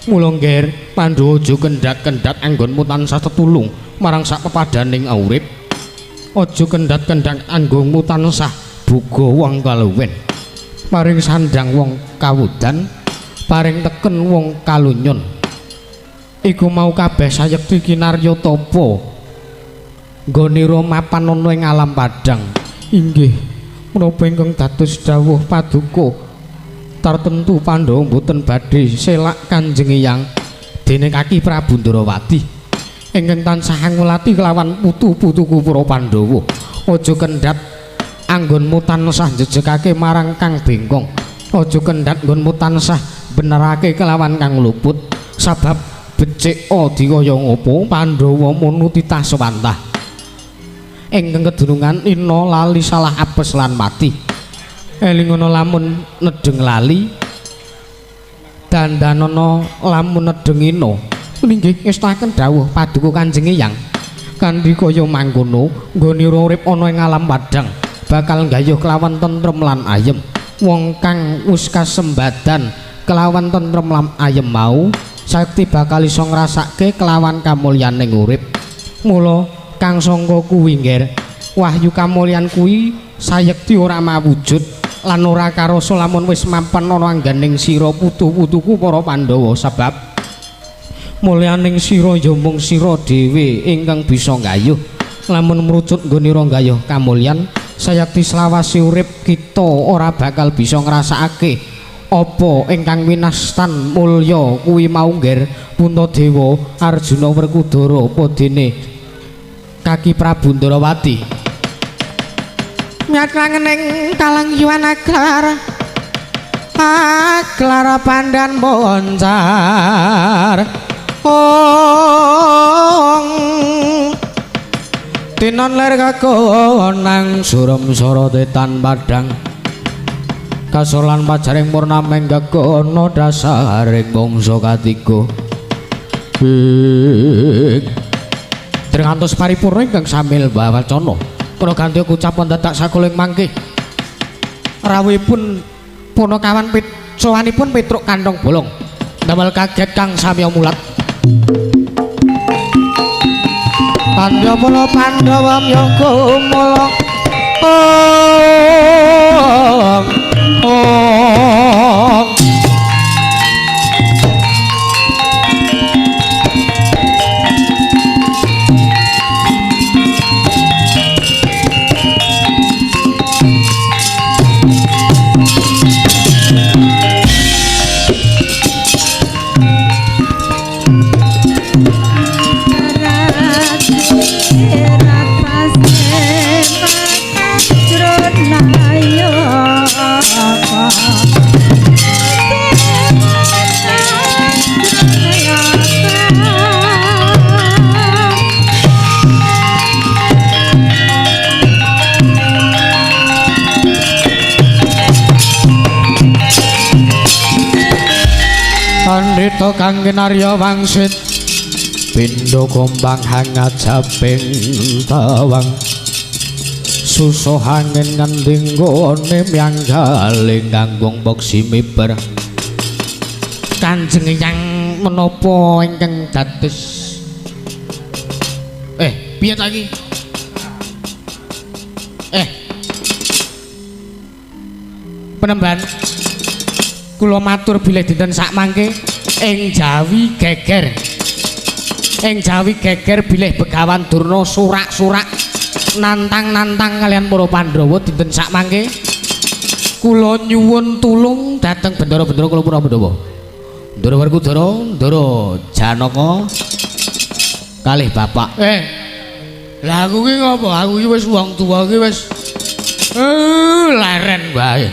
Mula nggir Pandhawa aja kendhat-kendhat anggonmu tansah tetulung marang sak pepadaning urip. Aja kendhat-kendhat anggonmu tansah buga wong kaluwen. Paring sandang wong kawudan, paring teken wong kalunyon. Iku mau kabeh sayekti kinarya tapa. Nggonira mapan ana ing alam padhang. Inggih menapa ingkang dados dawuh paduka tartentu Pandhawa mboten badhe selak Kanjeng Hyang dene Kaki Prabu Ndrawati ingkang tansah ngulati kelawan putu-putuku para Pandhawa. Aja kendhat anggonmu tansah njejegake marang kang bengkong. Aja kendhat nggonmu tansah benerake kelawan kang luput sabab becik dikaya ngopo Pandhawa munuti taswantah. Ingkang kedunungan ina lali salah apes lan mati. Elingana lamun nedeng lali dandanana lamun nedeng ina. Linggih ngestaken dawuh paduka Kanjeng Hyang kanthi kaya mangkono nggone urip ana ing alam padhang bakal nggayuh kelawan tentrem lan ayem. Wong kang wis kasembadan kelawan tentrem lan ayem mau sakti bakal iso ngrasake kelawan kamulyaning urip. Mula kang sangka kuwi ngger wahyu kamulyan kuwi sayekti ora mawujud lan ora karasa lamun wis mapan ana angganing sira putu-putuku para Pandhawa sebab mulyaning sira ya mung sira dhewe ingkang bisa nggayuh lamun mrucut nggonira nggayuh kamulyan sayekti selawase urip kita ora bakal bisa ngrasakake apa ingkang winastan mulya kuwi mau ngger Puntadewa Arjuna Werkudara padene Kaki Prabu Ndarawati nyaklangening kalangyuan aglar pandan boncar tinon ler kakonang surem sorotetan padang kasolan pajaring purnameng gagono dasaring bangsa katiga Drengantos paripurna ingkang samil bawacana para ganti ucapan dadak sakuling mangke rawuhipun punakawan sowanipun Petruk Kantong Bolong damel kaget kang samya mulat Pandhawa Pandhawa yoga mula Pandhita kang kinarya wangsit pindha gombang hangat japing tawang susuh angin ngending gone miyanggaling kanggung boksi miber Kanjeng Hyang menapa ingkang dados piye ta iki Penemban kula matur bilih dinten sak mangke ing Jawi geger bilih Begawan Durna surak-surak nantang-nantang kalian para Pandhawa dinten sak mangke kula nyuwun tulung dhateng bendara-bendara kula para Pandhawa Ndara Werkudara Ndara Janaka kalih bapak lah aku ki ngopo aku ki wis wong tuwa ki wis leren bae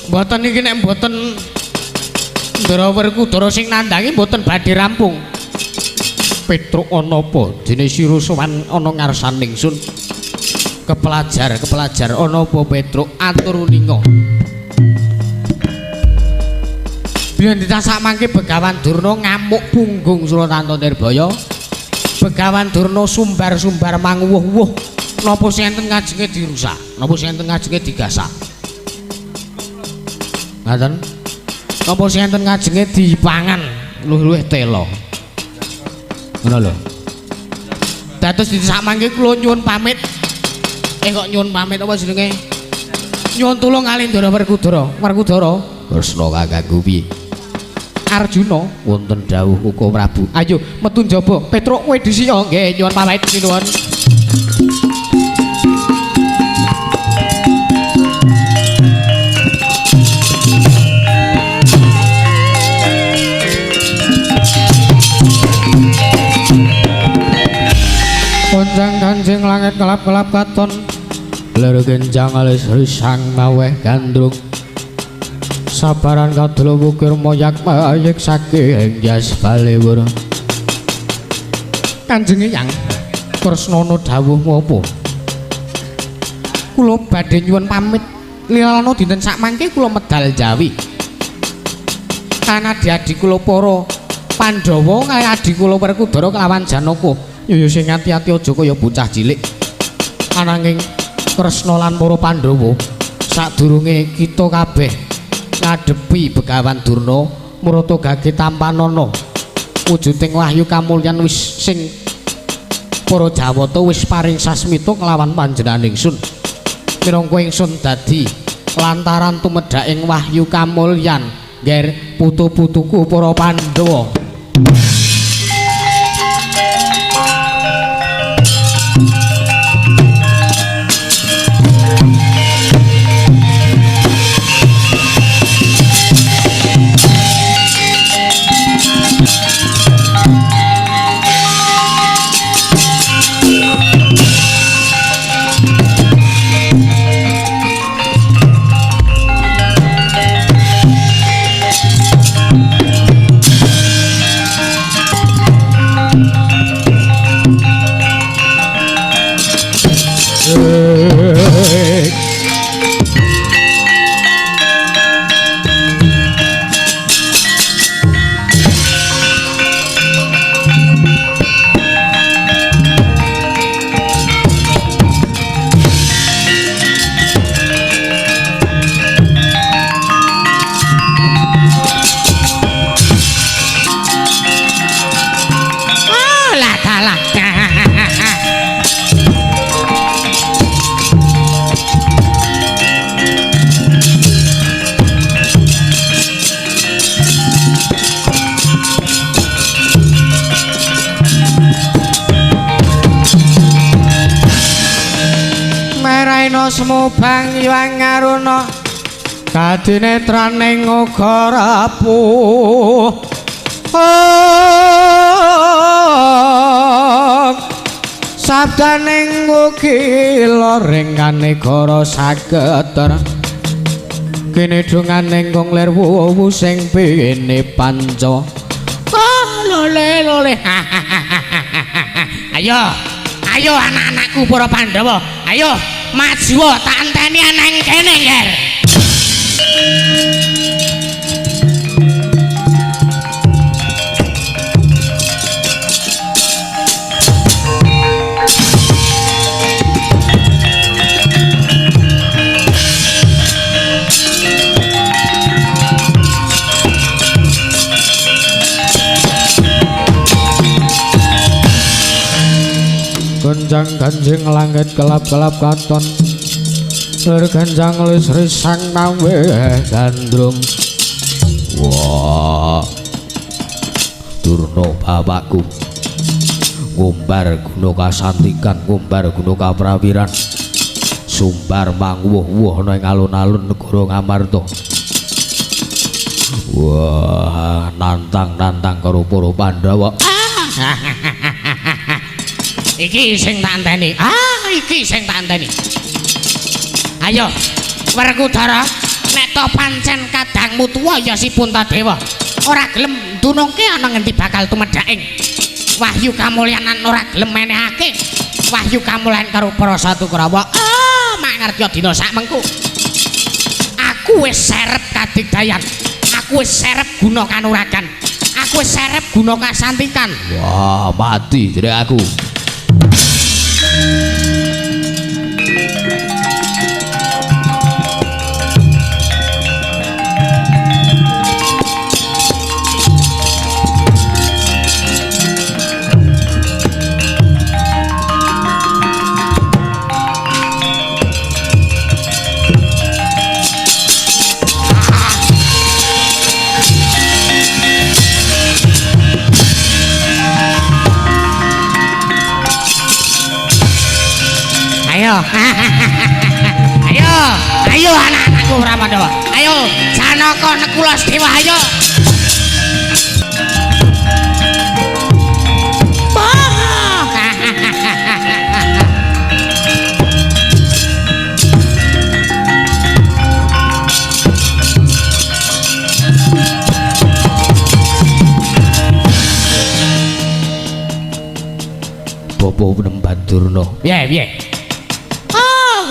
mboten iki nek mboten Ndara Werkudara sing nandangi mboten badhe rampung. Petruk ana apa dene sira sowan ana ngarsaning ingsun. Kepelajar ana apa Petruk atur uninga. Biyen ditasak mangke Begawan Durna ngamuk punggung Suratanta Nirbaya. Begawan Durna sumbar-sumbar manguwuh-wuh napa sing enten ngajenge dirusak, napa sing enten ngajenge digasak. Ngaten. Napa sing enten ngajenge dipangan luwih tela. Ngono lho. Dados disak mangke kula nyuwun pamit. Kok nyuwun pamit apa jenenge? Nyuwun tulung kalih Ndara Werkudara. Werkudara Kresna kakangku piye? Arjuna wonten dawuh Uka Prabu. Ayo metu njaba. Petruk kowe dhisik nggih nyuwun pamit sinuwun. Konjang kancing langit kelap-kelap katon ler genjang alis risang maweh gandrung sabaran kadelo wukir moyak mayik saking jas balewur Kanjeng Hyang Kresnana dawuh apa kula badhe nyuwun pamit lilana dinten sak mangke kula medal Jawi kan adi-adi kula para Pandhawa kaya adi kula Werkudara kelawan Janaka yo sing ati-ati aja kaya bocah cilik. Ananging Kresna lan para Pandhawa sadurunge kita kabeh ngadepi Begawan Durna mrotogake tampanana wujuding wahyu kamulyan wis sing para Jawata wis paring sasmita kelawan panjenengan ingsun minangka ingsun dadi lantaran tumedhaking wahyu kamulyan ngger putu-putuku para Pandhawa. Semubang Hyang Aruna kadinetraning uga rapuh sabdaning ugi lorengan negara saged kene dunganing gong ler wuwu sing bene panca lole ayo anak-anakku para Pandhawa ayo maju tak enteni nang kene nger. Gonjang ganjing langit kelap-kelap katon lir ganjang lis risang nawe gandrung. Wah Durna bapakku ngumbar guna kasantikan ngumbar guna kaprawiran sumbar mangwuh-wuh ana ing alun-alun negara Ngamarta. Wah nantang karo para Pandhawa. Iki sing tak anteni. Iki sing tak anteni. Ayo, Werkudara, nek to pancen kadangmu tuwa ya si Puntadewa. Ora gelem dunungke ana ngendi bakal tumedhaking wahyu kamulyanan ora gelem menehake wahyu kamulyan karo para Satukrawa. Mak ngerti dina sak mengko. Aku wis serep kadigdayan. Aku wis serep guna kanuragan. Aku wis serep guna kasantikan. Wah, mati jere aku. Ayo anak-anakku Pramandawa. Ayo Janaka Nekula Dewa ayo. Bapa Penemban Durna. Piye?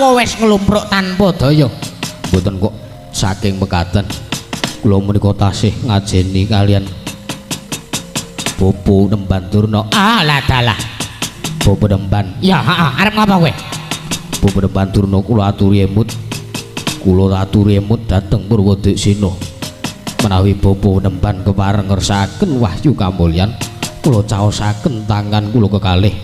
Wis nglumpruk tanpa daya. Mboten kok saking mekaten. Kula menika tasih ngajeni kalian Bapa Penemban Durna. Alah dalah. Bapa Penemban. Ya, arep ngapa kowe? Bapa Penemban Durna kula aturi emut. kula aturi emut dhateng Purwodesina menawi bapa nemban kepareng ngersakaken wahyu kamulyan kula caosaken tangan kula kekalih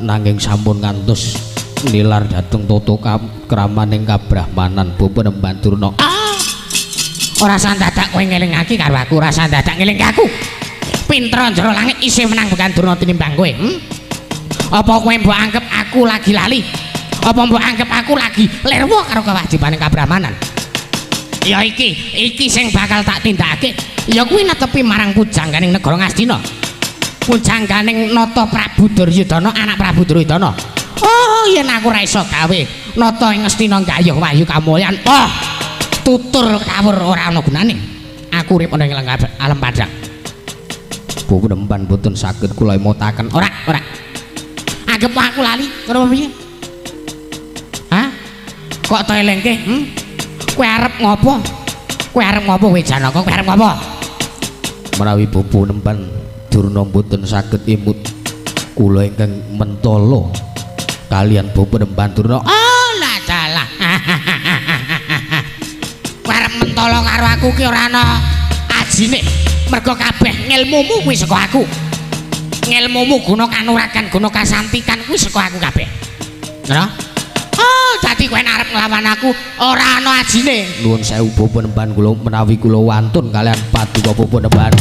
nanging sampun ngantos nilar dhateng tata kramaning kabrahmanan bapa nemban Durna. Ora sandadak kowe ngelingake karo aku, ora sandadak ngelingke aku. Pinter jero langit isih menang bukan Durna tinimbang kowe. Apa kowe mbok anggap aku lagi lali? Apa mbok anggap aku lagi lirwa karo kewajibaning kabrahmanan? Ya iki sing bakal tak tindakake. Ya kuwi netepi marang pujangganing negara Ngastina. Pujangganing Nata Prabu Duryudana, anak Prabu Duryudana. Oh, yen aku ora iso gawe nata ing Ngastina gayuh wahyu kamulyan. Oh, tutur kawur ora ana gunane. Aku urip ana ing alam padang. Bapa nemban boten saged kula emutaken. Ora. Anggep aku lali, ngono piye? Hah? Kok to elengke? Kowe arep ngopo? Kowe arep ngopo kowe Janaka? Kowe arep ngopo? Menawi bapa nemban Durna boten saged imut kula ingkang mentala kalian bapa nemban Durna. Oh, lah dalah. Kowe arep mentala karo aku ki ora ana ajine. Mergo kabeh ngilmumu kuwi saka aku. Ngilmumu guna kanuragan, guna kasantikan kuwi saka aku kabeh. Ngono? Oh, dadi kowe arep nglawan aku ora ana ajine. Nuwun sewu bapa nemban kula menawi kula wantun kalian paduka bapa nemban.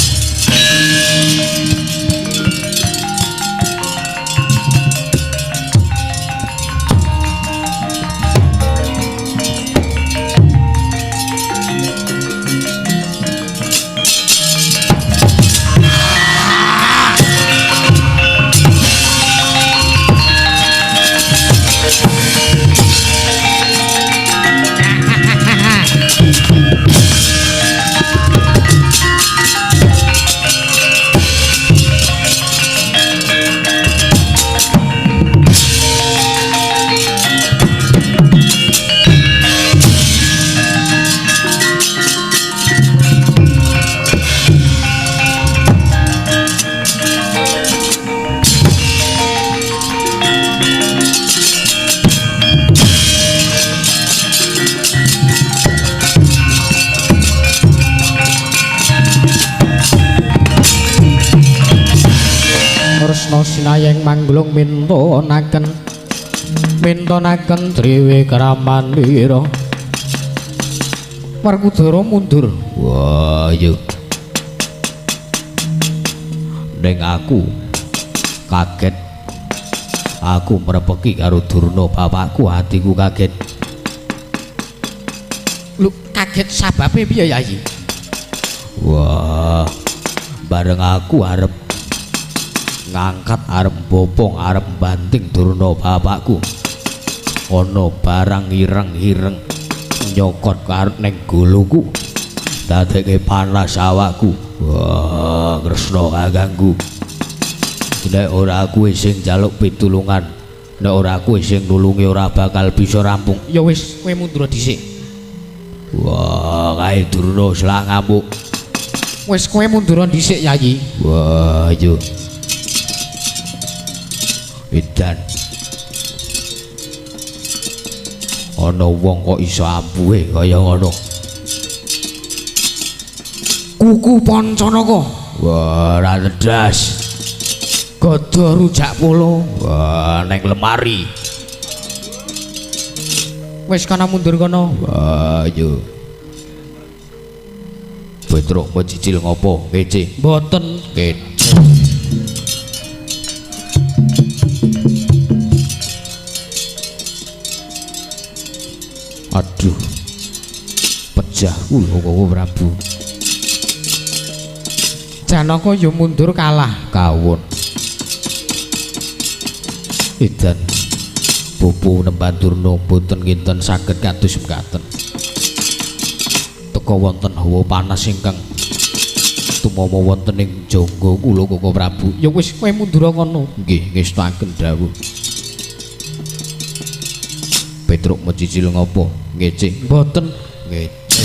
Sinayeng manglung mintonaken driwe kramanira Werkudara mundur. Wah, yo. Ning aku kaget. Aku mrepeki karo Durna bapakku, atiku kaget. Lu kaget sababe piye, Yayi? Wah, bareng aku arep ngangkat arep bopong arep banting Durna bapakku ana barang ireng-ireng nyokot karo ning guluku dadekke panas awakku. Wah, Kresna kakangku, nek ora kowe sing njaluk pitulungan, nek ora kowe sing nulungi ora bakal bisa rampung. Ya wis, kowe mundur dhisik. Wah, kae Durna selak ngamuk. Wis kowe mundur dhisik, Yayi. Wah, yo. Edan ana wong kok iso ampuhe kaya ngono. Kuku Pancanaka. Wah, ra tedas. Gada rujak polo. Wah, ning lemari. Wis kana mundur kono. Wah, yo. Petruk mau cicil ngopo? Kece. Mboten. Kece. Aduh, pecah kula kok Prabu. Janaka yo mundur kalah Kawon. Edan Bopo nemban Durna boten kinten saged kados mekaten. Teka wonten hawa panas ingkang tumama wonten ing jangga kula Koko Prabu. Ya wis kowe mundur kono. Nggih, ngestaken dawuh. Petruk mencicil ngopo? Ngece. Mboten. Ngece.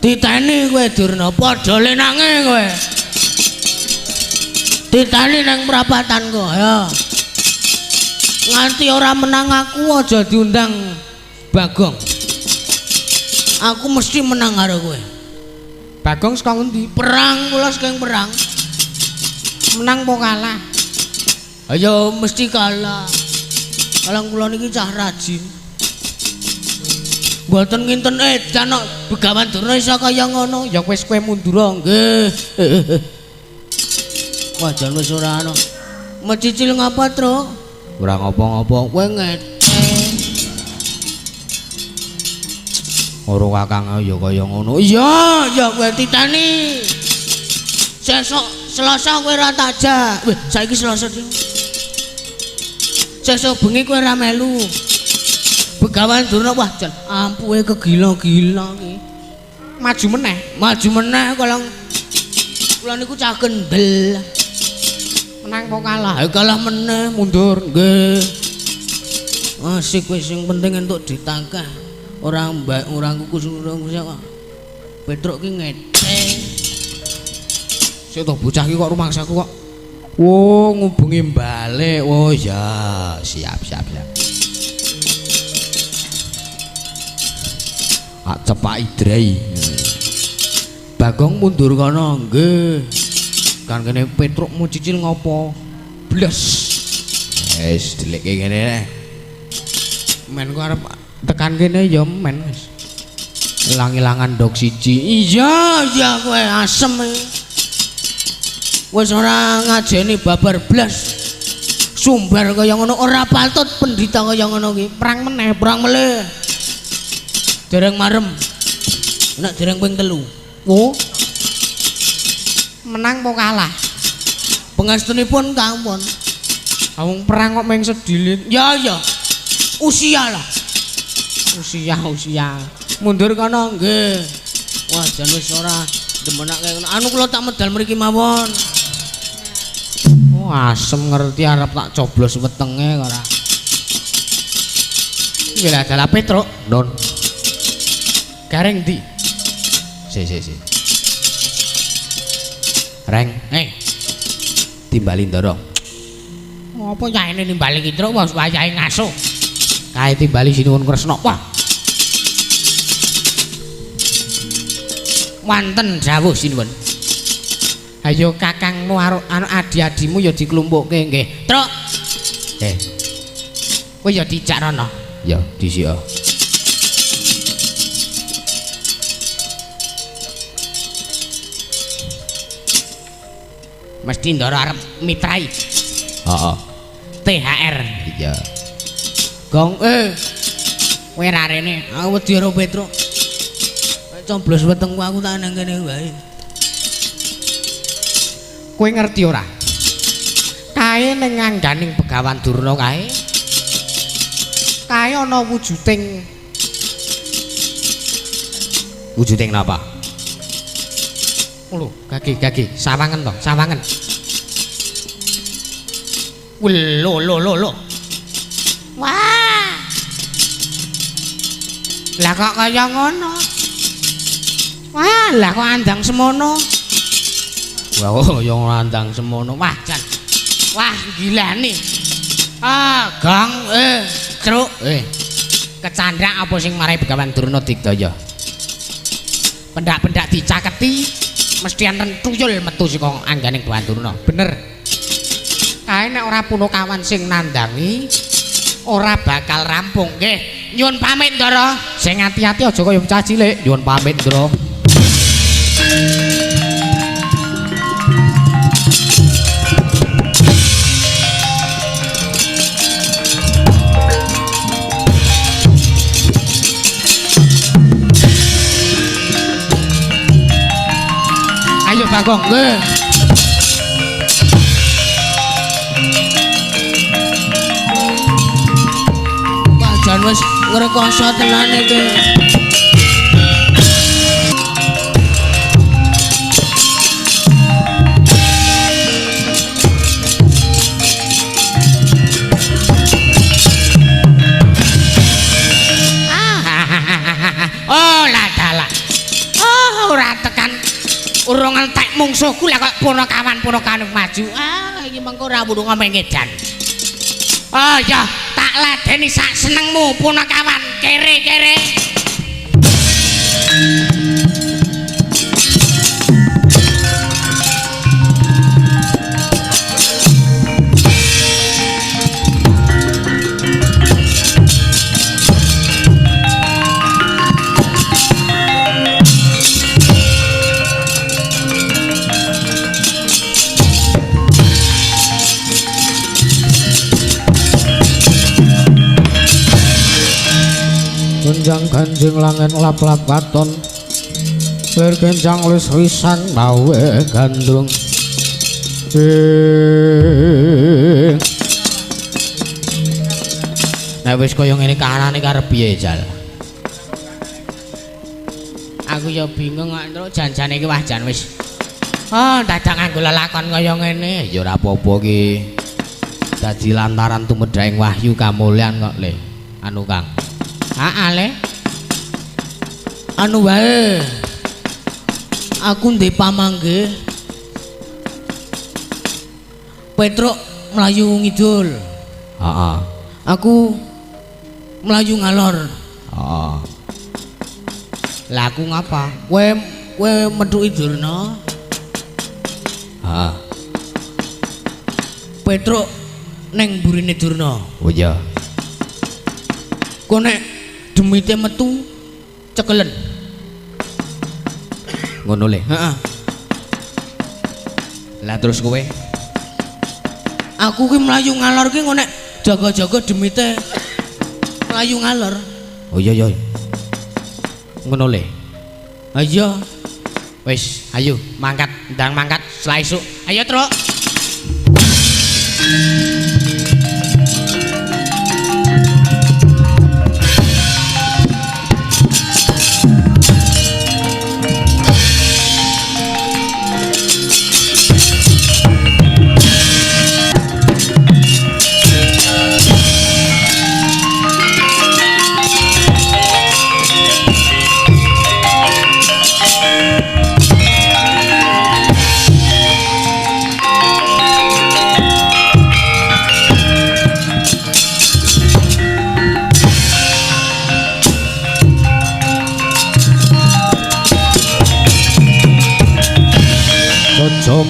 Titeni kowe Durna padha lenange kowe. Ditani nang perapatan kok ya. Nganti ora menang aku aja diundang Bagong. Aku mesti menang karo kowe. Bagong saka ngendi? Perang kula saking perang. Menang po kalah? Ayo mesti kalah. Kalang kula niki cah rajin. Mboten nginten edan kok Begawan Durna iso kaya ngono. Ya wis kowe mundur nggih. Wajan wis ora ana. Mecicil ngapa, Tru? Ora ngopo-ngopo. Kowe ngete. Ora Kakang ya kaya ngono. Iya, ya kowe titani. Sesuk Selasa kowe ra tajak. Weh, saiki Selasa. Sesuk bengi kowe ra melu. Begawan Durna wah jan ampuhe kegila-gila iki. Maju meneh. Maju meneh kalau kula niku cah gendel. Menang po kalah? Ayo kalah meneh mundur nggih. Asik wis sing penting entuk ditangkah. Ora mbak ora kukus kok. Petruk ki ngete. Sik to bocah ki kok rumangsaku kok. Oh, ngubungi balik. Oh ya, siap. Cepak idrai. Bagong mundur kono nggih. Kan kene Petruk mau cicil ngopo? Blas. Wis delekke kene. Men ku arep tekan kene ya men wis. Ilang-ilangan dok siji. Iya kowe asem. Wis ora ngajeni babar blas. Sumbar kaya ngono ora patut pendhita kaya ngono ki. Perang meneh, perang meleh. Dereng marem. Nek dereng ping 3. Oh. Menang po kalah? Pengastunipun kampun. Wong perang kok meng sedilit. Ya. Usia lah. Usia. Mundur kono nggih. Wah, jan wis ora demenake ngono. Anu kula tak medal mriki mawon. Oh, asem ngerti arep tak coblos wetenge kok ora. Iki lha dalah Petruk, Don. Gareng ndi? Si. Reng, timbali ndara. Apa yaene nimbali ki Truk wis wayahe ngaso. Kae timbali sinuwun Kresna. Wah. Wonten dawuh sinuwun. Ayo kakangmu anu adi-adimu ya diklumpukke nggih. Truk. Kowe ya dijak rono. Ya, disik. Mesti ndara arep mitrai. Heeh. THR. Iya. Gong kowe ra rene. Aku wedi karo Petruk. Coblos wetengku aku tak nang kene wae. Kowe ngerti ora? Kae ning ngangganing Begawan Durna kae. Kae ana wujuding napa? Lho, gagi, sawangen to, sawangen. Lho. Wah. Lah kok kaya ngono? Wah, lah kok andang semono? Wah, yo ngandang semono. Wah, jan. Wah, gila nih. Gang, Truk. Kecandrak apa sing marai Begawan Durna digdaya? Pendak-pendak dicaketi mesti enten tuyul metu saka angganing Begawan Durna. Bener. Kae nek ora Punakawan sing nandangi ora bakal rampung. Nggih, nyuwun pamit, Ndara. Sing ati-ati aja kaya bocah cilik. Nyuwun pamit, Ndara. Ayo Bagong, nggih. Jan wis ngrekoso tenan iki. Oh, ora tekan urung entek mungsuhku lah kok ponokawan-ponokan maju. Ah, iki mengko ora mung ngomong edan. Oh ya, tak ladeni sak senengmu ponokawan kere-kere. Kenjang ganjing langen lap-lap katon lir kenjang lis-lisan mawe gandung nek wis kaya ngene kahanane karep piye Jal? Aku ya bingung kok Truk janjane iki wah jan wis dadak nganggo lelakon kaya ngene. Ya ora apa-apa ki dadi lantaran tumedhaing wahyu kamulyan kok Le anu Kang. Le. Anu wae. Aku ndek pamanggih. Petruk mlayu ngidul. Heeh. Aku mlayu ngalor. Heeh. Lah aku ngapa? Kowe metuki Durna. Heeh. Petruk ning burine Durna. Oh iya. Kok nek demite metu cekelen. Ngono Le. Heeh. Lah terus kowe? Aku ki mlayu ngalor ki nek jaga-jaga demite mlayu ngalor. Oh iya iya. Ngono Le. Ayo. Wis, ayo mangkat, ndang mangkat selai esuk. Ayo, Truk.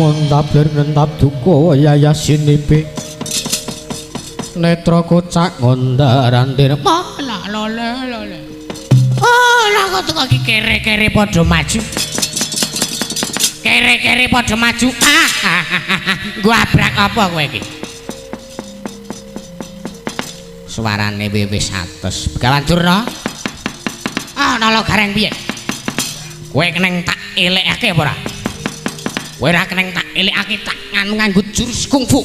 Mondabler nentap duka yaya sinipe netra kocak ngondaran dir Lah lole. Oh, lah kok teko iki kere-kere padha maju. Kere-kere padha maju. Gua abrak apa kowe iki? Suarane wis atos. Begawan Durna. Nala gareng piye? Kowe keneng tak elekake apa ora? Kowe ora keneng tak elekake tak nganggo jurus kungfu.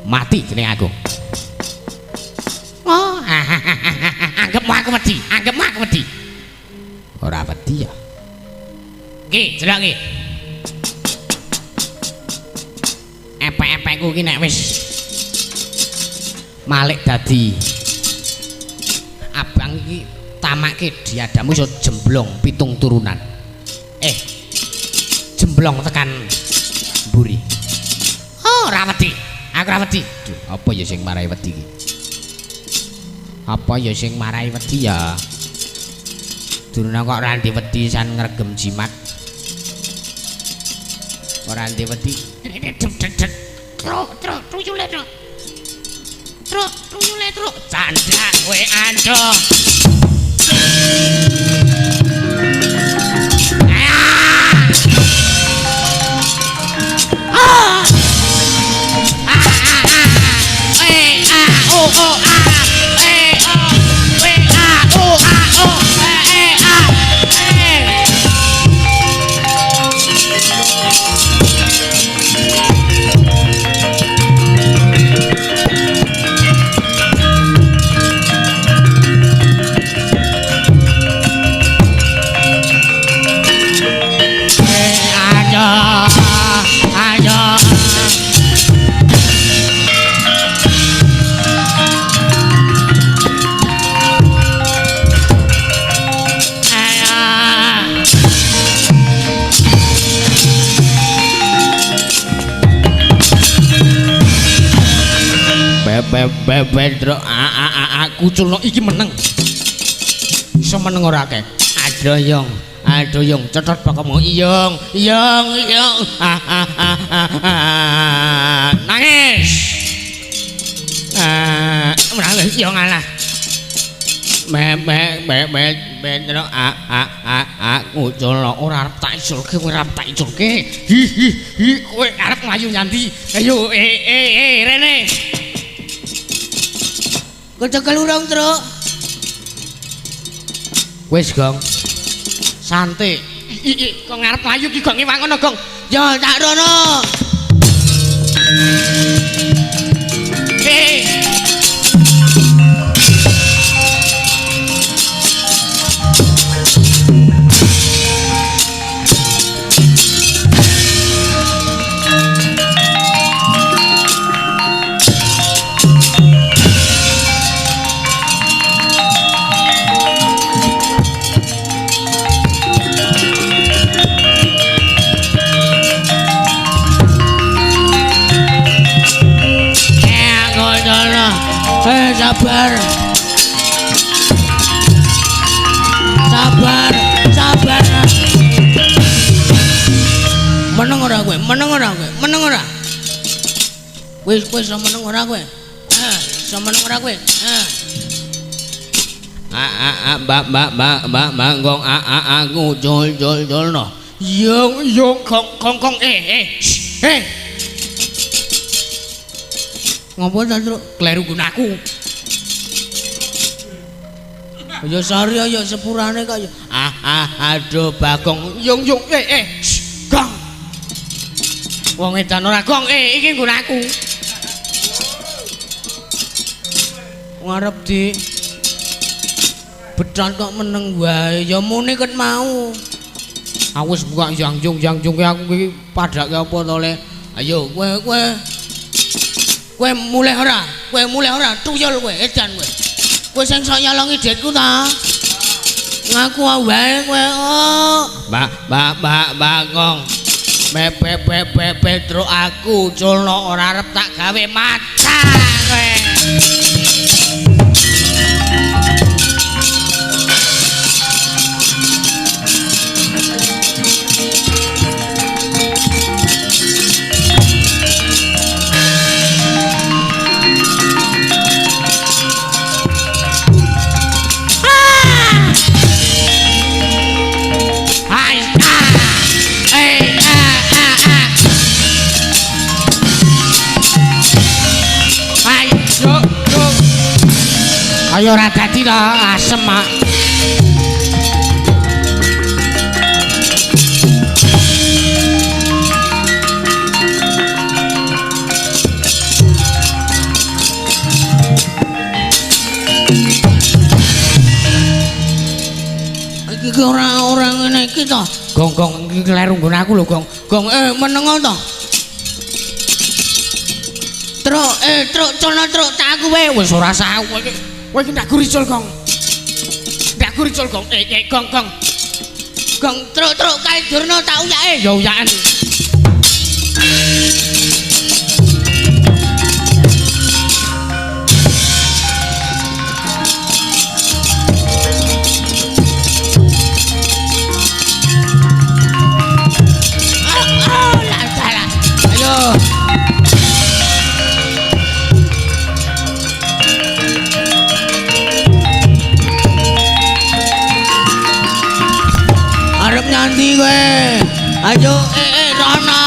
Mati jeneng aku. Anggapmu aku wedi. ora wedi ya. Ki, jelok ki. Epek-epekku ki nek wis malik dadi abang iki tamake diadamu iso jemblong 7 turunan. Jemblong tekan mburi. Ora wedi. Aku ora wedi. Duh, apa ya sing marai wedi iki? Apa ya sing marai wedi ya? Durna kok ora wedi san ngregem jimat. Ora wedi. Truk, tuyule truk. Truk, tuyule truk. Canda kowe ando. Pedro aku culno iki meneng. Iso meneng ora akeh. Aduh Yung, cetot bakamu Iyong. Nangis. Nangis Yung alah. Pedro aku culno ora arep tak isulke, ora arep tak iculke. Hi kowe arep mlayu nyanti. Ayo rene. Kecekel urung, Truk. Wis, Gong. Santai. Kok ngarep mlayu ki Gong iwang ngono, Gong. Ya tak rono. Sabar. Meneng ora? Wis iso meneng ora kowe? Iso meneng ora kowe? Mbak Gong aku jol-jolno. Yung kong Ngopo ta, Truk? Kleru gunaku. Ya sari ya sepurane kok ya. Aduh Bagong. Yung Gong. Wong edan ora Gong. Iki gunaku. Ngarep di bedan kok meneng wae. Ya mune ket mau. Aku wis buka jangjung ki aku iki padake apa to le. Ayo kowe mulih ora? Tuyul kowe edan kowe. Kowe sing sok nyolongi ditku ta? Ngaku wae kowe. Bagong. Pedro aku culno ora arep tak gawe maca kowe. Ayo ora dadi to asem mak. Iki ora ngene iki to. Gong iki kleru nggon aku lho, Gong. Gong meneng to. Truk culno truk tak aku wae wis ora sah kowe iki. Kowe iki ndak guricul, Gong. Gong. Gong truk kae durno tak uyake. Ya uyaken. Ayo. Arep nyanti kowe. Ayo rono.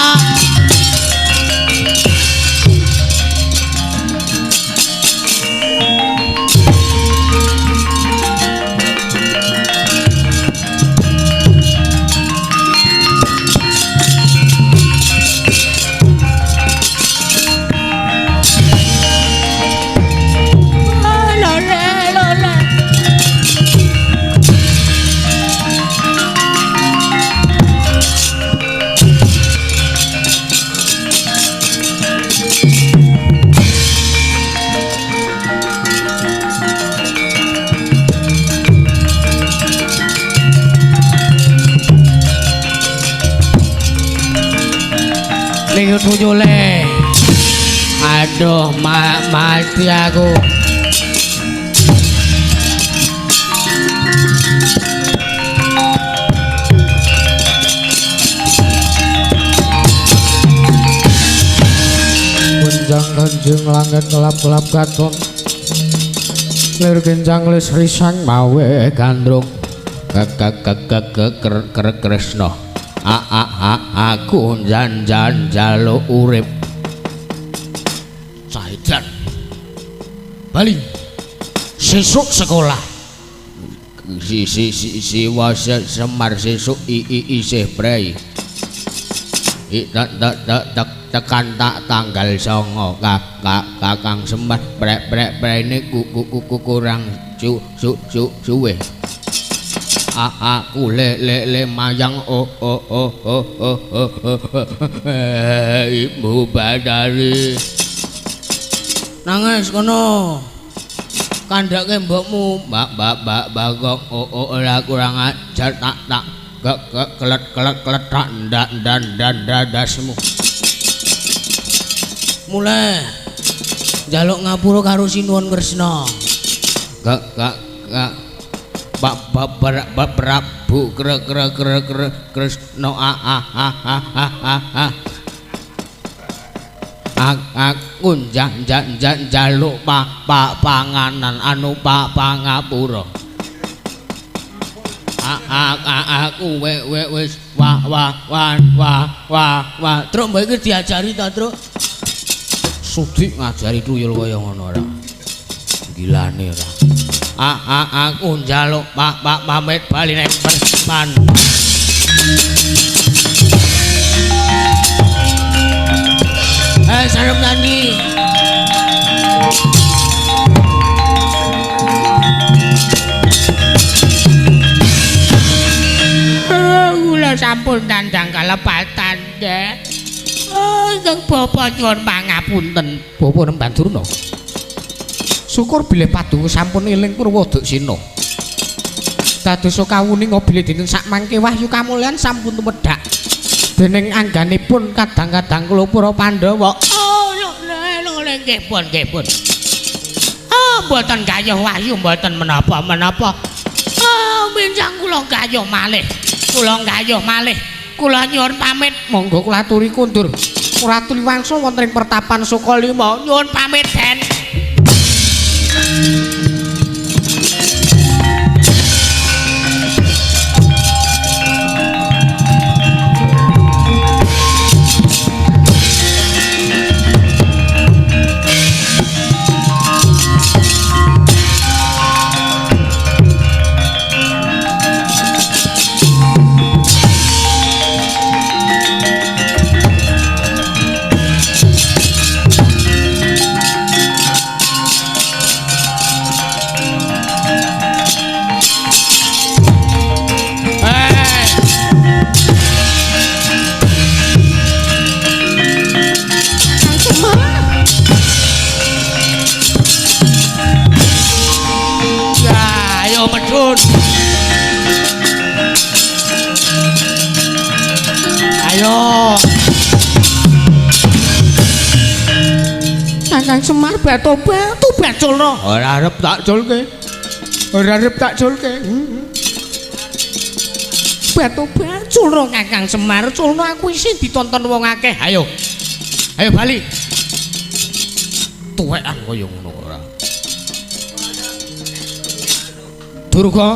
Tuyule Aduh, mati aku. Kunjang kanjeng langit kelap-kelap katon lir kenjang lis risang mawe gandrung Kresna aku jan jaluk urip Saedan Bali sesuk sekolah siwa Semar sesuk isih prei tekan tak tanggal 9 Kakang Semar prene kurang suwe aku le mayang Ibu Badari nangis kono kandhake mbokmu bagong ora kurang ajar tak kelet tak dan dadasmu mulai njaluk ngapura karo Sinuwun Kresna Prabu Kresna aku njaluk panganan anu pangapura aku wis wah Truk mbok iki diajari ta Truk Sudik ngajari tuyul kaya ngono ora gilane ora aku njaluk pamit bali nek perman sarep tani kula sampun tandang kalepatan nggih Sing Bapa nyuwun pangapunten Bapa Remban Durna syukur bilih padungo sampun eling Purwadasena dadosa kawuning bilih dinten sak mangke wahyu kamulyan sampun tumedhak dening angganipun kadang-kadang kula para Pandhawa nggih pun mboten gayuh wahyu mboten menapa-menapa benjang kula gayuh malih kula nyuwun pamit monggo kula aturi kundur Ratu Liwangsa wonten ing pertapan Sukalima nyuwun pamit Den ayo Kakang Semar batu baculno ora arep tak culke batu culno Kakang Semar culno aku isih ditonton wong akeh ayo bali tuwekan kaya ngono ora Durga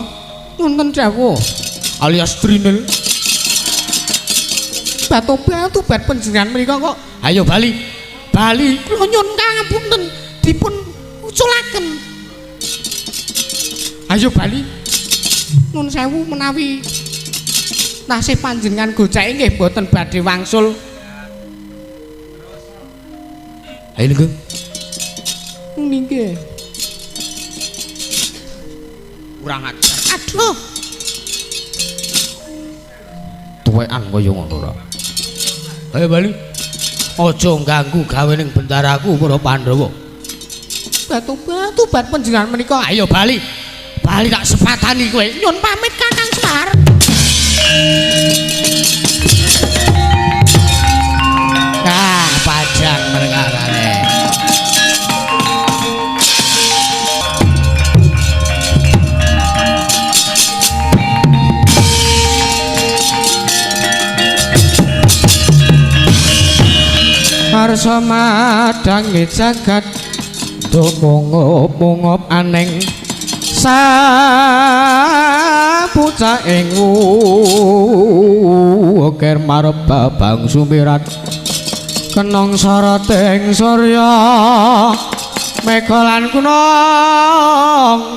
wonten Jawa alias Trinil batu bat panjenengan mriku kok ayo bali kula nyuwun pangapunten dipun uculaken ayo bali nun sewu menawi tasih panjenengan gojake nggih boten badhe wangsul ayo nggih nggih kurang ajar aduh tuwekan kaya ngono ora ayo bali aja ganggu gawe ning bendaraku para Pandhawa batu bat panjenengan menika ayo bali tak sepatani kowe nyun pamit Kakang Semar pajang perkarane ngarsa madangi jagat mungop-mungop aneng sapucah ing ukir marep babang sumirat kenong sarating surya mega lan kunong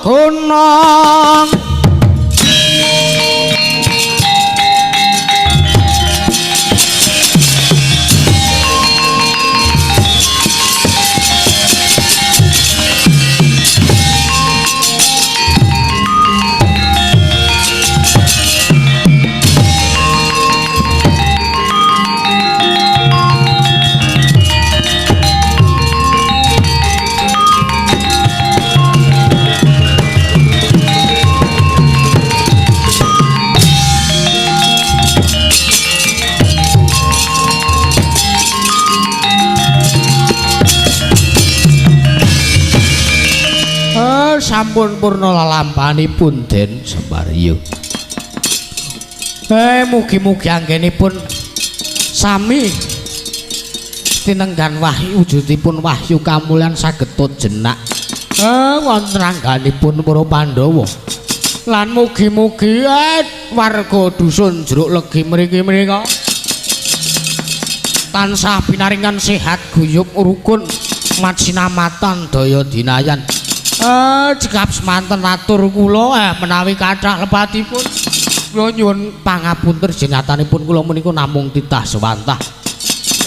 sampun purna lalampanipun Den Sembaryo. Mugi-mugi anggenipun sami tinenggan wahyu wujudipun wahyu kamulyan saged jenak wonten rangganipun para Pandhawa. Lan mugi-mugi warga dusun Jeruk Legi mriki menika tansah pinaringan sehat guyub rukun matsinamatan daya dinayan. Jekap semanten atur kula menawi kathah lepatipun kula nyuwun pangapunten jengatanipun kula menika namung titah sewantah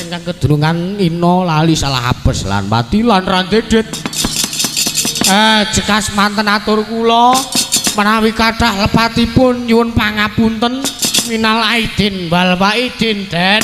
ingkang kedurungan ina lali salah apes lan pati lan randedet. Jekap semanten atur kula menawi kathah lepatipun nyuwun pangapunten minal aidin wal faidin Den.